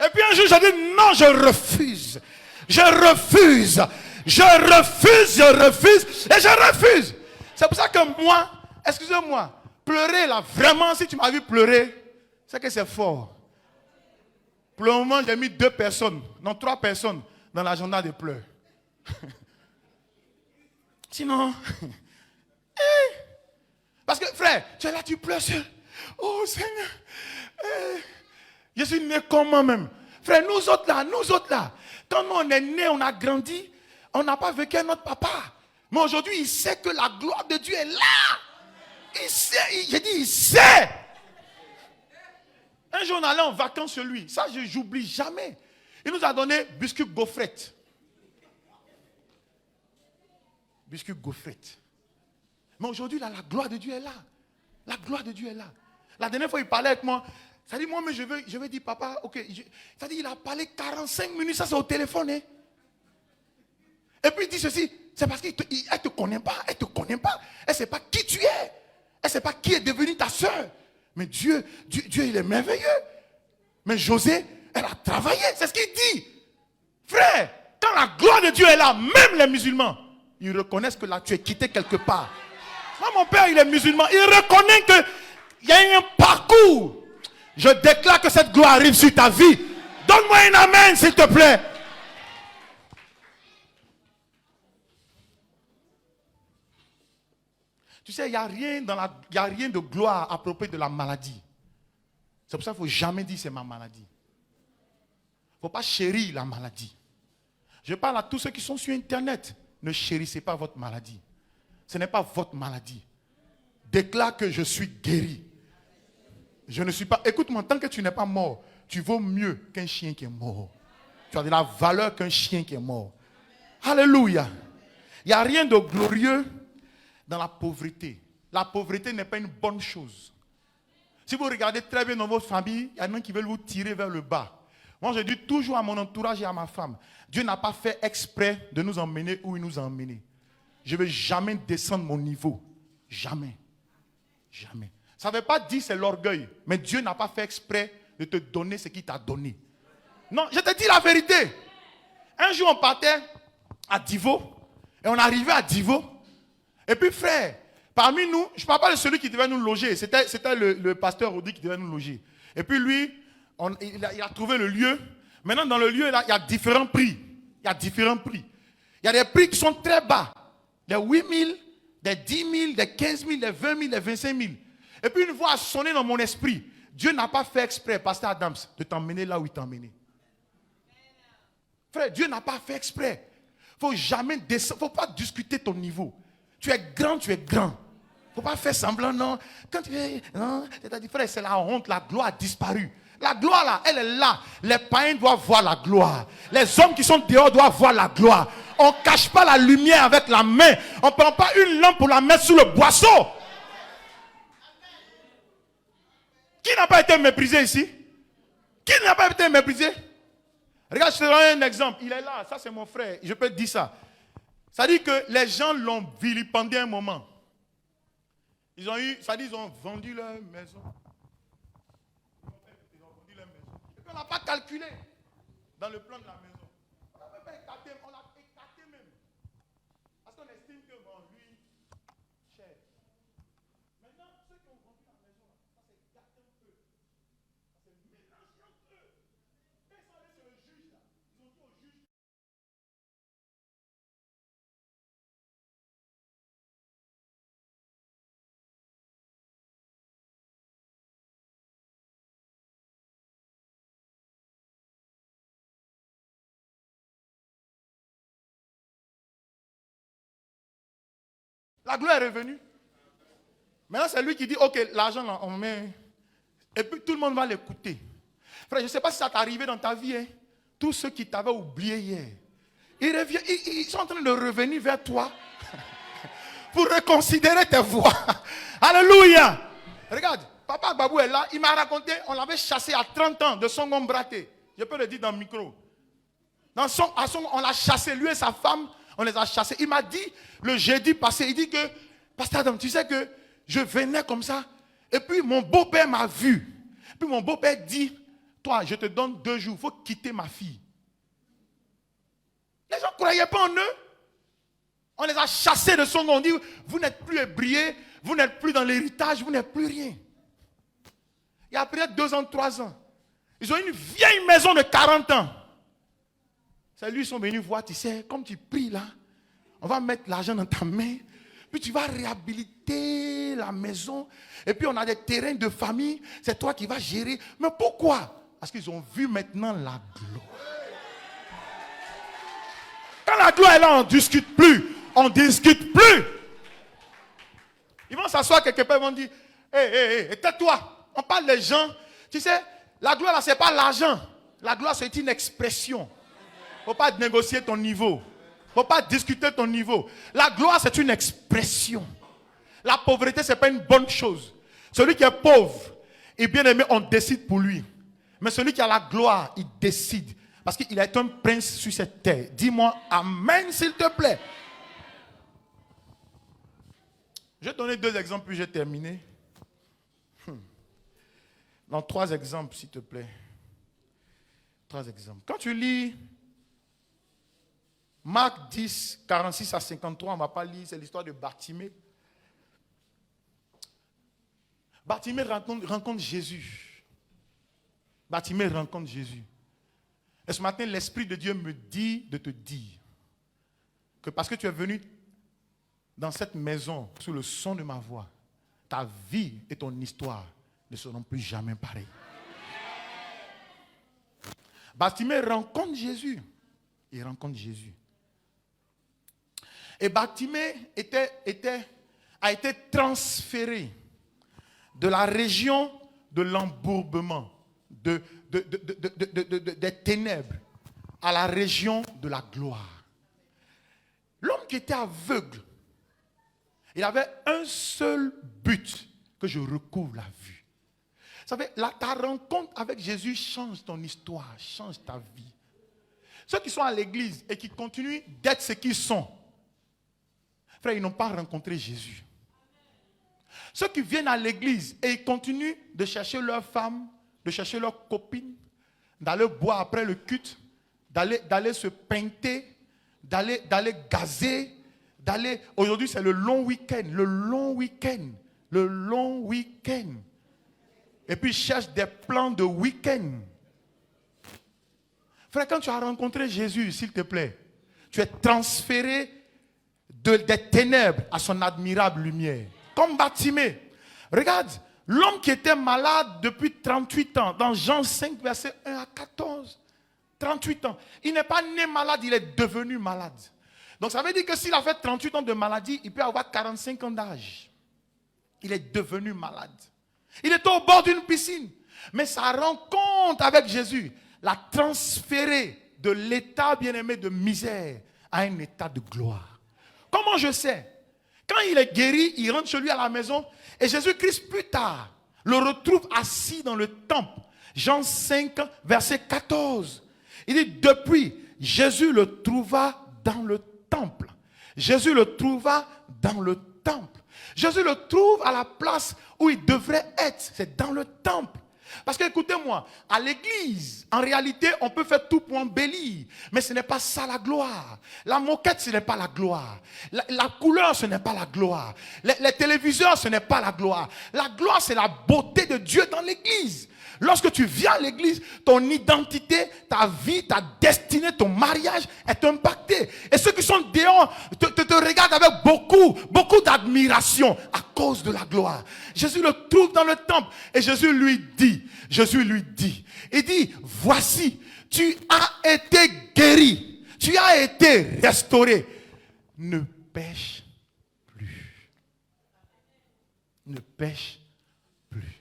Et puis un jour, j'ai dit, non, je refuse. Et je refuse. C'est pour ça que moi, excusez-moi, pleurer là, vraiment, si tu m'as vu pleurer, c'est que c'est fort. Pour le moment, j'ai mis 3 personnes dans l'agenda de pleurs. Sinon, parce que frère, tu es là, tu pleures seul. Oh Seigneur, je suis né comme moi-même. Frère, nous autres là, quand nous on est nés, on a grandi, on n'a pas vécu avec notre papa. Mais aujourd'hui, il sait que la gloire de Dieu est là. Il sait, il sait. Un jour, on allait en vacances chez lui. Ça, je n'oublie jamais. Il nous a donné biscuit gaufrette. Biscuit gaufrette. Mais aujourd'hui, là, la gloire de Dieu est là. La gloire de Dieu est là. La dernière fois, il parlait avec moi. Ça dit, moi, mais je vais dire, papa, ok. Ça dit, il a parlé 45 minutes, ça c'est au téléphone. Hein. Et puis il dit ceci, c'est parce qu'elle ne te connaît pas. Elle ne te connaît pas. Elle ne sait pas qui tu es. Elle ne sait pas qui est devenu ta soeur. Mais Dieu, il est merveilleux. Mais José, elle a travaillé. C'est ce qu'il dit. Frère, quand la gloire de Dieu est là, même les musulmans, ils reconnaissent que là, tu es quitté quelque part. Moi, mon père, il est musulman. Il reconnaît qu'il y a un parcours. Je déclare que cette gloire arrive sur ta vie. Donne-moi un amen, s'il te plaît. Tu sais, il n'y a rien de gloire à propos de la maladie. C'est pour ça qu'il ne faut jamais dire c'est ma maladie. Il ne faut pas chérir la maladie. Je parle à tous ceux qui sont sur Internet. ne chérissez pas votre maladie. Ce n'est pas votre maladie. Déclare que je suis guéri. Je ne suis pas... Écoute-moi, tant que tu n'es pas mort, tu vaux mieux qu'un chien qui est mort. Tu as de la valeur qu'un chien qui est mort. Alléluia. Il n'y a rien de glorieux dans la pauvreté. La pauvreté n'est pas une bonne chose. Si vous regardez très bien dans votre famille, il y en a qui veulent vous tirer vers le bas. Moi, je dis toujours à mon entourage et à ma femme, Dieu n'a pas fait exprès de nous emmener où il nous a emmenés. Je ne vais jamais descendre mon niveau. Jamais. Jamais. Ça ne veut pas dire c'est l'orgueil, mais Dieu n'a pas fait exprès de te donner ce qu'il t'a donné. Non, je te dis la vérité. Un jour, on partait à Divo, et on arrivait à Divo, et puis frère, parmi nous, je ne parle pas de celui qui devait nous loger, c'était le pasteur Audi qui devait nous loger. Et puis lui, il a trouvé le lieu. Maintenant, dans le lieu, là, il y a différents prix. Il y a différents prix. Il y a des prix qui sont très bas. Des 8 000, des 10 000, des 15 000, des 20 000, des 25 000. Et puis une voix a sonné dans mon esprit. Dieu n'a pas fait exprès, pasteur Adams, de t'emmener là où il t'a emmené. Frère, Dieu n'a pas fait exprès. Il ne faut jamais descendre, il ne faut pas discuter ton niveau. Tu es grand, tu es grand. Il ne faut pas faire semblant, non. Quand tu es, non, c'est-à-dire, frère, c'est la honte, la gloire a disparu. La gloire là, elle est là. Les païens doivent voir la gloire. Les hommes qui sont dehors doivent voir la gloire. On ne cache pas la lumière avec la main. On ne prend pas une lampe pour la mettre sous le boisseau. Qui n'a pas été méprisé ici? Qui n'a pas été méprisé? Regarde, je te donne un exemple. Il est là, ça c'est mon frère. Je peux te dire ça. Ça dit que les gens l'ont vilipendé un moment. Ils ont eu, ça dit ils ont vendu leur maison. Ils ont vendu leur maison. Et puis on n'a pas calculé dans le plan de la maison. On n'a pas écarté, on l'a écarté même. Parce qu'on estime que bon, lui, cher. Maintenant, ceux qui ont vendu la maison, ça c'est gâté un peu. Ça c'est mélangé un peu. Quand ils sont allés sur le juge, là, ils ont dit au juge. La gloire est revenue. Maintenant, c'est lui qui dit, ok, l'argent, là, on met. Et puis tout le monde va l'écouter. Frère, je ne sais pas si ça t'est arrivé dans ta vie. Hein. Tous ceux qui t'avaient oublié hier, ils sont en train de revenir vers toi pour reconsidérer tes voix. Alléluia. Regarde, papa Babou est là. Il m'a raconté, on l'avait chassé à 30 ans de son braté. Je peux le dire dans le micro. On l'a chassé, lui et sa femme. On les a chassés. Il m'a dit, le jeudi passé, il dit que, pasteur Adam, tu sais que je venais comme ça. Et puis mon beau-père m'a vu. Puis mon beau-père dit, toi, je te donne 2 jours, il faut quitter ma fille. Les gens ne croyaient pas en eux. On les a chassés de son nom. On dit, vous n'êtes plus ébriés, vous n'êtes plus dans l'héritage, vous n'êtes plus rien. Et après 2 ans, 3 ans, ils ont une vieille maison de 40 ans. C'est lui, ils sont venus voir, tu sais, comme tu pries là, on va mettre l'argent dans ta main, puis tu vas réhabiliter la maison, et puis on a des terrains de famille, c'est toi qui vas gérer. Mais pourquoi? Parce qu'ils ont vu maintenant la gloire. Quand la gloire est là, on ne discute plus. On ne discute plus. Ils vont s'asseoir quelque part, ils vont dire, hé, tais-toi. On parle des gens. Tu sais, la gloire là, ce n'est pas l'argent. La gloire, c'est une expression. Il ne faut pas négocier ton niveau. Il ne faut pas discuter ton niveau. La gloire, c'est une expression. La pauvreté, ce n'est pas une bonne chose. Celui qui est pauvre et bien aimé, on décide pour lui. Mais celui qui a la gloire, il décide. Parce qu'il est un prince sur cette terre. Dis-moi amen, s'il te plaît. Je vais donner 2 exemples, puis j'ai terminé. Dans 3 exemples, s'il te plaît. 3 exemples. Quand tu lis Marc 10, 46 à 53, on ne va pas lire, c'est l'histoire de Bartimée. Bartimée rencontre Jésus. Bartimée rencontre Jésus. Et ce matin, l'Esprit de Dieu me dit de te dire que parce que tu es venu dans cette maison sous le son de ma voix, ta vie et ton histoire ne seront plus jamais pareilles. Bartimée rencontre Jésus. Il rencontre Jésus. Et Bartimée a été transféré de la région de l'embourbement, des ténèbres, à la région de la gloire. L'homme qui était aveugle, il avait un seul but, que je recouvre la vue. Vous savez, ta rencontre avec Jésus change ton histoire, change ta vie. Ceux qui sont à l'église et qui continuent d'être ce qu'ils sont, frère, ils n'ont pas rencontré Jésus. Ceux qui viennent à l'église et ils continuent de chercher leur femme, de chercher leur copine, d'aller boire après le culte, d'aller se peinter, d'aller gazer, Aujourd'hui, c'est le long week-end, Et puis, ils cherchent des plans de week-end. Frère, quand tu as rencontré Jésus, s'il te plaît, tu es transféré des ténèbres à son admirable lumière. Comme Bartimée. Regarde, l'homme qui était malade depuis 38 ans, dans Jean 5, verset 1 à 14. 38 ans. Il n'est pas né malade, il est devenu malade. Donc ça veut dire que s'il a fait 38 ans de maladie, il peut avoir 45 ans d'âge. Il est devenu malade. Il était au bord d'une piscine. Mais sa rencontre avec Jésus l'a transféré de l'état bien-aimé de misère à un état de gloire. Comment je sais? Quand il est guéri, il rentre chez lui à la maison et Jésus-Christ plus tard le retrouve assis dans le temple. Jean 5, verset 14. Il dit, depuis, Jésus le trouva dans le temple. Jésus le trouva dans le temple. Jésus le trouve à la place où il devrait être. C'est dans le temple. Parce que écoutez-moi, à l'église, en réalité, on peut faire tout pour embellir. Mais ce n'est pas ça la gloire. La moquette, ce n'est pas la gloire. La couleur, ce n'est pas la gloire. Les téléviseurs, ce n'est pas la gloire. La gloire, c'est la beauté de Dieu dans l'église. Lorsque tu viens à l'église, ton identité, ta vie, ta destinée, ton mariage est impacté. Et ceux qui sont dehors te regardent avec beaucoup d'admiration à cause de la gloire. Jésus le trouve dans le temple et Jésus lui dit, il dit, voici, tu as été guéri, tu as été restauré. Ne pêche plus. Ne pêche plus.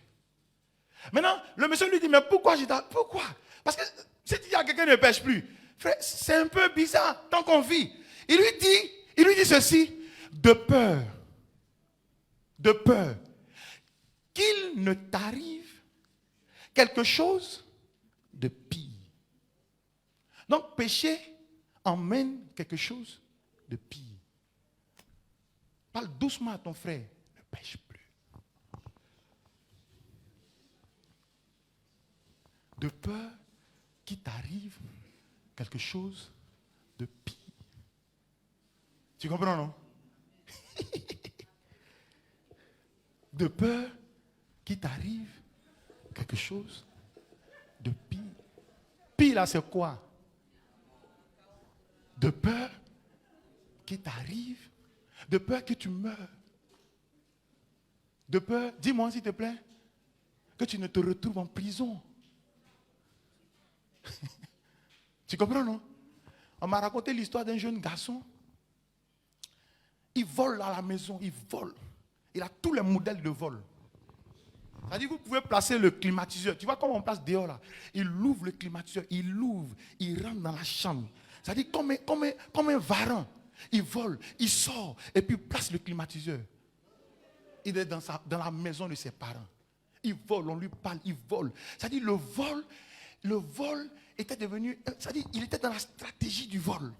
Maintenant, le monsieur lui dit, mais pourquoi? Pourquoi? Parce que si tu dis à quelqu'un ne pêche plus, frère, c'est un peu bizarre tant qu'on vit. Il lui dit ceci, de peur qu'il ne t'arrive quelque chose de pire. Donc, péché emmène quelque chose de pire. Parle doucement à ton frère, ne pêche plus. De peur qu'il t'arrive quelque chose de pire. Tu comprends, non? De peur qu'il t'arrive quelque chose de pire. Pire là, c'est quoi? De peur qu'il t'arrive, de peur que tu meurs. De peur, dis-moi s'il te plaît, que tu ne te retrouves en prison. Tu comprends, non? On m'a raconté l'histoire d'un jeune garçon. Il vole à la maison, il vole. Il a tous les modèles de vol. C'est-à-dire que vous pouvez placer le climatiseur. Tu vois comment on place dehors là? Il ouvre le climatiseur, il rentre dans la chambre. C'est-à-dire comme un varan. Il vole, il sort et puis il place le climatiseur. Il est dans la maison de ses parents. Il vole, on lui parle, il vole. C'est-à-dire le vol était devenu, c'est-à-dire il était dans la stratégie du vol.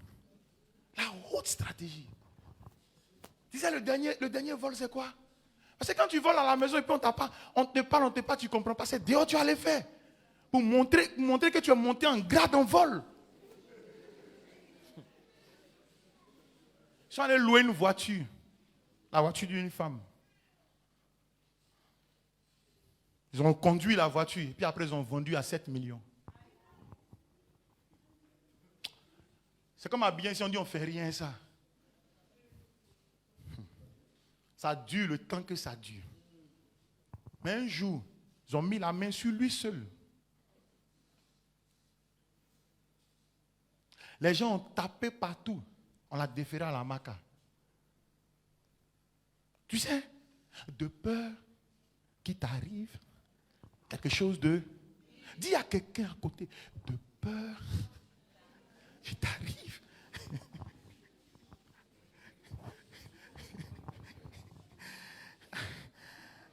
La haute stratégie. Tu sais, le dernier vol, c'est quoi? Parce que quand tu voles à la maison et puis on te parle, tu ne comprends pas. C'est dehors tu as les faire. Pour montrer que tu es monté en grade en vol. Ils sont allés louer une voiture. La voiture d'une femme. Ils ont conduit la voiture. Puis après, ils ont vendu à 7 millions. C'est comme à bien si on dit on ne fait rien ça. Ça dure le temps que ça dure. Mais un jour, ils ont mis la main sur lui seul. Les gens ont tapé partout. On l'a déféré à la Maca. Tu sais, de peur qu'il t'arrive quelque chose de... Dis à quelqu'un à côté, de peur qu'il t'arrive.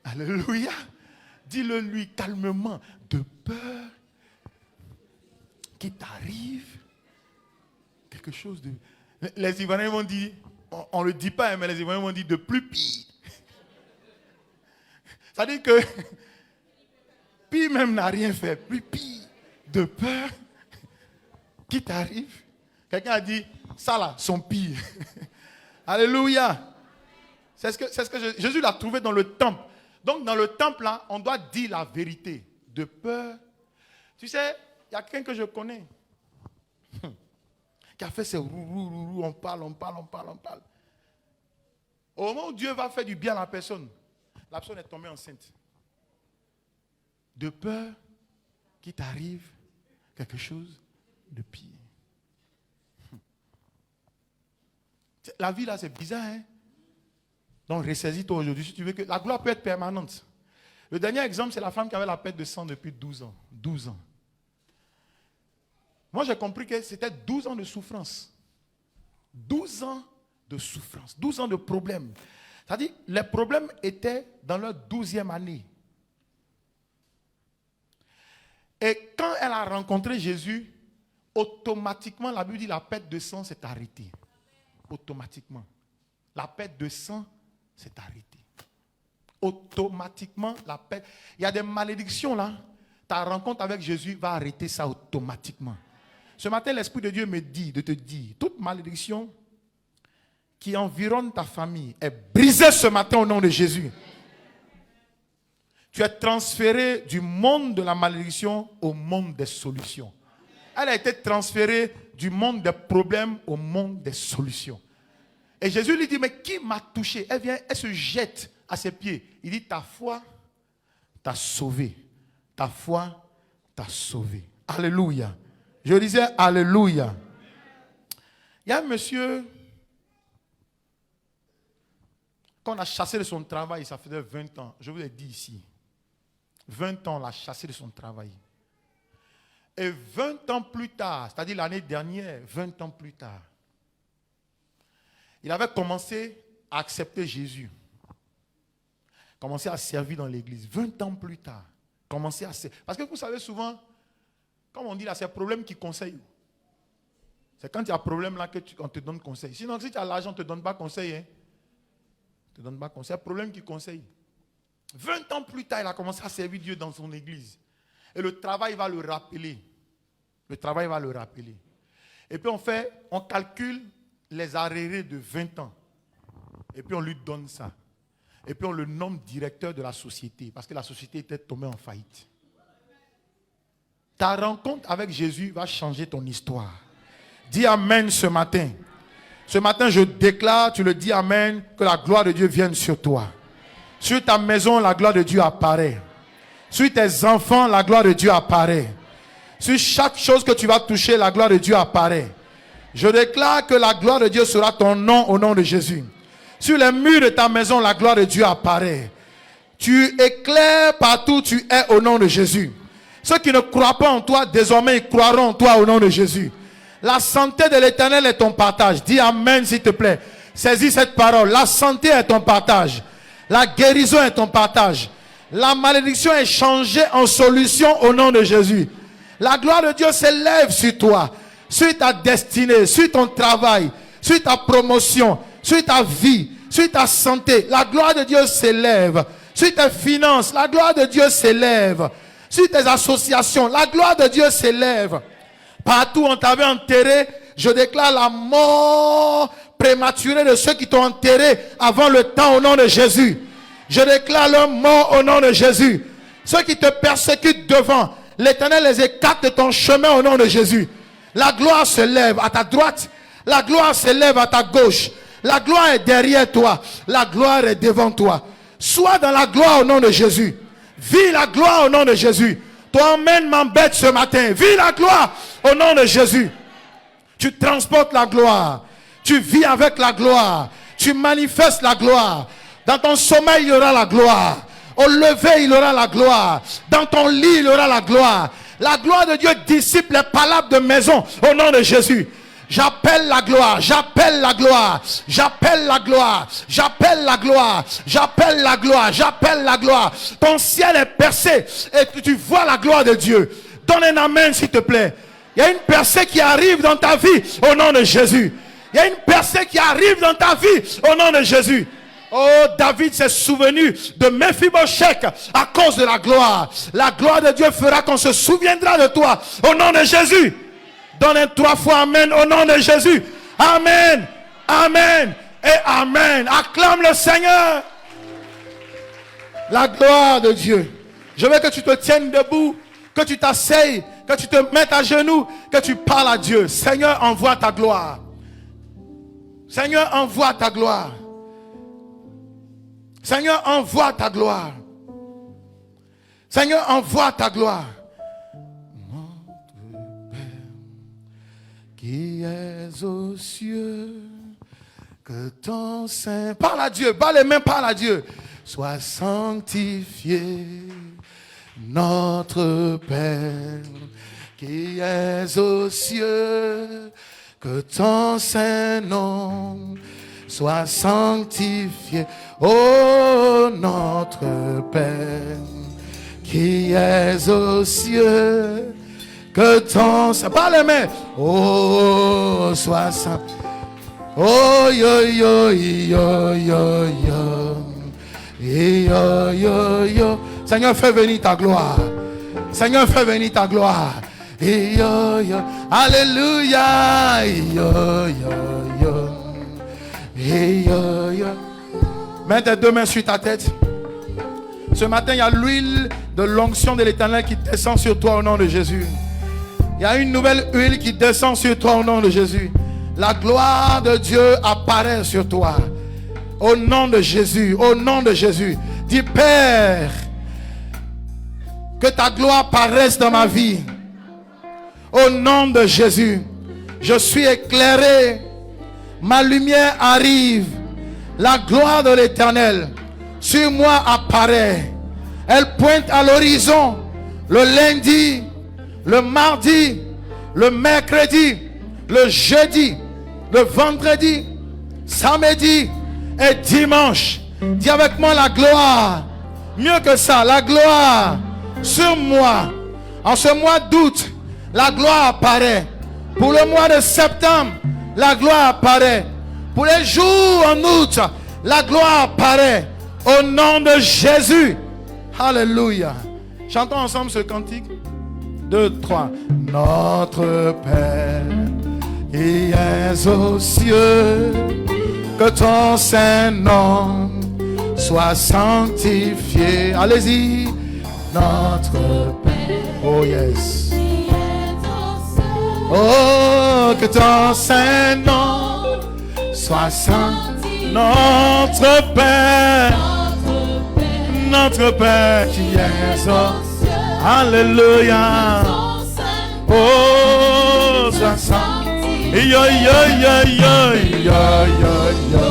Alléluia. Dis-le lui calmement, de peur qu'il t'arrive quelque chose de... Les Ivoiriens vont dire, on ne le dit pas, mais les Ivoiriens vont dire de plus pire. Ça veut dire que pire même n'a rien fait, plus pire, de peur qu'il t'arrive. Quelqu'un a dit, ça là, son pire. Alléluia. C'est ce que Jésus l'a trouvé dans le temple. Donc dans le temple là, on doit dire la vérité, de peur. Tu sais, il y a quelqu'un que je connais qui a fait ses roux, on parle. Au moment où Dieu va faire du bien à la personne est tombée enceinte. De peur qu'il t'arrive quelque chose de pire. La vie là, c'est bizarre, hein? Donc, ressaisis-toi aujourd'hui si tu veux que la gloire peut être permanente. Le dernier exemple, c'est la femme qui avait la perte de sang depuis 12 ans. 12 ans. Moi, j'ai compris que c'était 12 ans de souffrance. 12 ans de souffrance. 12 ans de problèmes. C'est-à-dire, les problèmes étaient dans leur 12e année. Et quand elle a rencontré Jésus, automatiquement, la Bible dit la perte de sang s'est arrêtée. Automatiquement. La perte de sang s'est arrêtée. Automatiquement, la perte. Il y a des malédictions là. Ta rencontre avec Jésus va arrêter ça automatiquement. Ce matin, l'Esprit de Dieu me dit de te dire, toute malédiction qui environne ta famille est brisée ce matin au nom de Jésus. Tu es transféré du monde de la malédiction au monde des solutions. Elle a été transférée du monde des problèmes au monde des solutions. Et Jésus lui dit, mais qui m'a touché? Elle vient, elle se jette à ses pieds. Il dit, ta foi t'a sauvé. Ta foi t'a sauvé. Alléluia. Je disais, alléluia. Il y a un monsieur qu'on a chassé de son travail, ça faisait 20 ans. Je vous l'ai dit ici. 20 ans, on l'a chassé de son travail. Et 20 ans plus tard, c'est-à-dire l'année dernière, 20 ans plus tard, il avait commencé à accepter Jésus. Commencé à servir dans l'église. 20 ans plus tard, commencé à servir. Parce que vous savez souvent, comme on dit là, c'est le problème qui conseille. C'est quand il y a un problème là qu'on te donne conseil. Sinon, si tu as l'argent, on ne te donne pas conseil. Hein? On ne te donne pas conseil. C'est le problème qui conseille. 20 ans plus tard, il a commencé à servir Dieu dans son église. Et le travail va le rappeler. Le travail va le rappeler. Et puis on calcule les arriérés de 20 ans. Et puis on lui donne ça. Et puis on le nomme directeur de la société. Parce que la société était tombée en faillite. Ta rencontre avec Jésus va changer ton histoire. Dis Amen ce matin. Ce matin, je déclare, tu le dis Amen, que la gloire de Dieu vienne sur toi. Sur ta maison, la gloire de Dieu apparaît. Sur tes enfants, la gloire de Dieu apparaît. Sur chaque chose que tu vas toucher, la gloire de Dieu apparaît. Je déclare que la gloire de Dieu sera ton nom au nom de Jésus. Sur les murs de ta maison, la gloire de Dieu apparaît. Tu éclaires partout où tu es au nom de Jésus. Ceux qui ne croient pas en toi, désormais ils croiront en toi au nom de Jésus. La santé de l'Éternel est ton partage. Dis Amen s'il te plaît. Saisis cette parole. La santé est ton partage. La guérison est ton partage. La malédiction est changée en solution au nom de Jésus. La gloire de Dieu s'élève sur toi, sur ta destinée, sur ton travail, sur ta promotion, sur ta vie, sur ta santé. La gloire de Dieu s'élève. Sur tes finances, la gloire de Dieu s'élève. Sur tes associations, la gloire de Dieu s'élève. Partout où on t'avait enterré, je déclare la mort prématurée de ceux qui t'ont enterré avant le temps au nom de Jésus. Je déclare leur mort au nom de Jésus. Ceux qui te persécutent devant, l'Éternel les écarte de ton chemin au nom de Jésus. La gloire se lève à ta droite, la gloire se lève à ta gauche. La gloire est derrière toi, la gloire est devant toi. Sois dans la gloire au nom de Jésus. Vis la gloire au nom de Jésus. Toi, Amen m'embête ce matin. Vis la gloire au nom de Jésus. Tu transportes la gloire. Tu vis avec la gloire. Tu manifestes la gloire. Dans ton sommeil, il y aura la gloire. Au lever, il y aura la gloire. Dans ton lit, il y aura la gloire. La gloire de Dieu dissipe les palabres de maison au nom de Jésus. J'appelle la gloire, j'appelle la gloire, j'appelle la gloire, j'appelle la gloire, j'appelle la gloire, j'appelle la gloire. Ton ciel est percé et tu vois la gloire de Dieu. Donne un amen s'il te plaît. Il y a une percée qui arrive dans ta vie au nom de Jésus. Il y a une percée qui arrive dans ta vie au nom de Jésus. Oh, David s'est souvenu de Méphibosheth à cause de la gloire. La gloire de Dieu fera qu'on se souviendra de toi au nom de Jésus. Donne 3 fois amen au nom de Jésus. Amen, amen et amen. Acclame le Seigneur. La gloire de Dieu. Je veux que tu te tiennes debout, que tu t'asseyes, que tu te mettes à genoux, que tu parles à Dieu. Seigneur, envoie ta gloire. Seigneur, envoie ta gloire. Seigneur, envoie ta gloire. Seigneur, envoie ta gloire. Notre Père qui es aux cieux, que ton Saint... Parle à Dieu, bats les mains, parle à Dieu. Sois sanctifié, notre Père qui es aux cieux, que ton Saint-Nom soit sanctifié. Oh, notre Père qui es aux cieux, que ton... Parle les mains. Oh, sois sanctifié. Oh, yo, yo, yo, yo, yo. Yo, yo, yo. Seigneur, fais venir ta gloire. Seigneur, fais venir ta gloire. Yo, yo. Alléluia. Yo, yo, yo. Yo, yo. Mets tes 2 mains sur ta tête. Ce matin, il y a l'huile de l'onction de l'Éternel qui descend sur toi au nom de Jésus. Il y a une nouvelle huile qui descend sur toi au nom de Jésus. La gloire de Dieu apparaît sur toi. Au nom de Jésus, au nom de Jésus. Dis, Père, que ta gloire paraisse dans ma vie. Au nom de Jésus, je suis éclairé. Ma lumière arrive. La gloire de l'Éternel sur moi apparaît. Elle pointe à l'horizon. Le lundi, le mardi, le mercredi, le jeudi, le vendredi, samedi et dimanche. Dis avec moi la gloire. Mieux que ça, la gloire sur moi. En ce mois d'août, la gloire apparaît. Pour le mois de septembre, la gloire apparaît. Pour les jours en août, la gloire apparaît. Au nom de Jésus. Alléluia. Chantons ensemble ce cantique. 2, 3. Notre Père qui es aux cieux, que ton Saint-Nom soit sanctifié. Allez-y. Notre Père. Oh yes. Oh, que ton Saint-Nom soit sanctifié. Notre Père. Notre Père qui es aux cieux. Alléluia. Oh, sois sanctifié. Yo, yo, yo, yo, yo, yo, yo.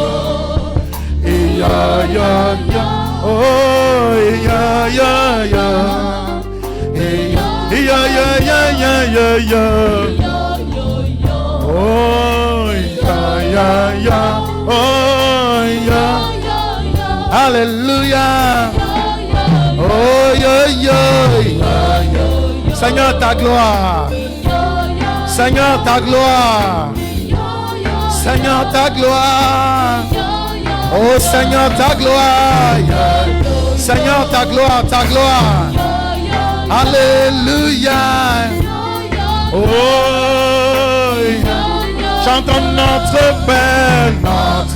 Yo, yo, yo. Oh, yo, yo, yo. Yo, yo, yo, yo, yo. Oh, yo, yo, yo. Oh, yo. Alléluia. Oh, yo, yo, yo. Seigneur, ta gloire. Seigneur, ta gloire. Seigneur, ta gloire. Oh, Seigneur, ta gloire. Seigneur, ta gloire, ta gloire. Alléluia. Oh, chantons notre Père, notre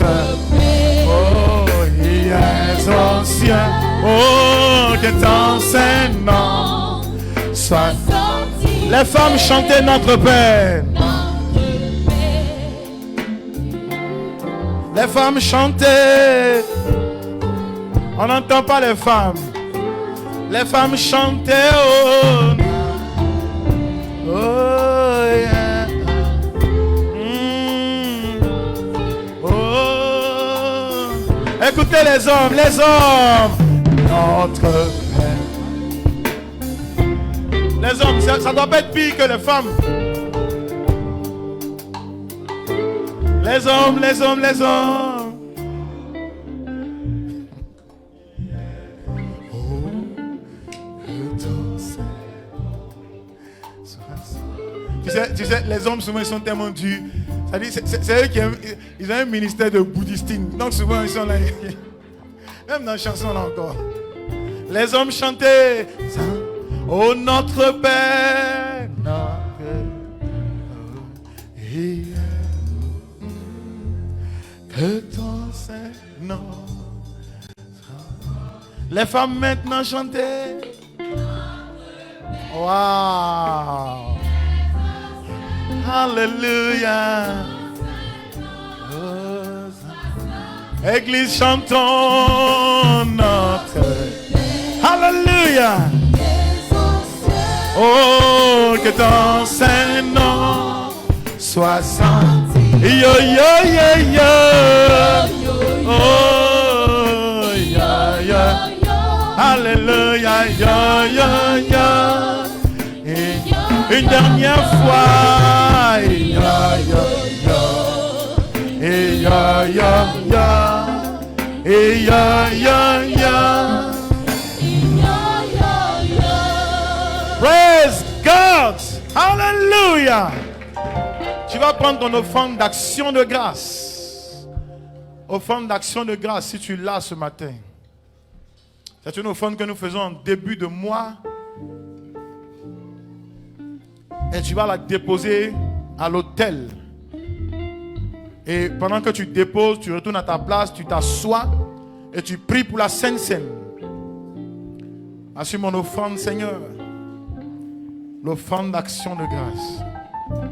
Père. Oh, il est ancien. Oh, que ton Saint-Nom soit. Les femmes chantaient notre Père. Les femmes chantaient. On n'entend pas les femmes. Les femmes chantaient. Oh, oh yeah. Oh. Écoutez les hommes, notre Père. Les hommes, ça doit pas être pire que les femmes. Les hommes. Tu sais, les hommes souvent ils sont tellement durs. C'est eux qui ils ont un ministère de bouddhisting. Donc souvent ils sont là. Même dans la chanson là encore. Les hommes chantaient. Oh notre Père, que ton Saint-Nom. Les femmes maintenant chantaient. Wow. Alléluia. Église, chantons notre. Alléluia. Oh, que ton Saint-Nom soit saint. Yo, yo, yo, yo. Oh, yo, yo. Alléluia, yo, yo, yo. Et une dernière fois. Yo, yo, yo. Et yo, yo, yo. Et yo, yo, yo. Praise God. Hallelujah. Tu vas prendre ton offrande d'action de grâce. Offrande d'action de grâce si tu l'as ce matin. C'est une offrande que nous faisons en début de mois. Et tu vas la déposer à l'autel. Et pendant que tu déposes, tu retournes à ta place, tu t'assois et tu pries pour la Sainte Seine. Assume mon offrande, Seigneur. L'offrande d'action de grâce.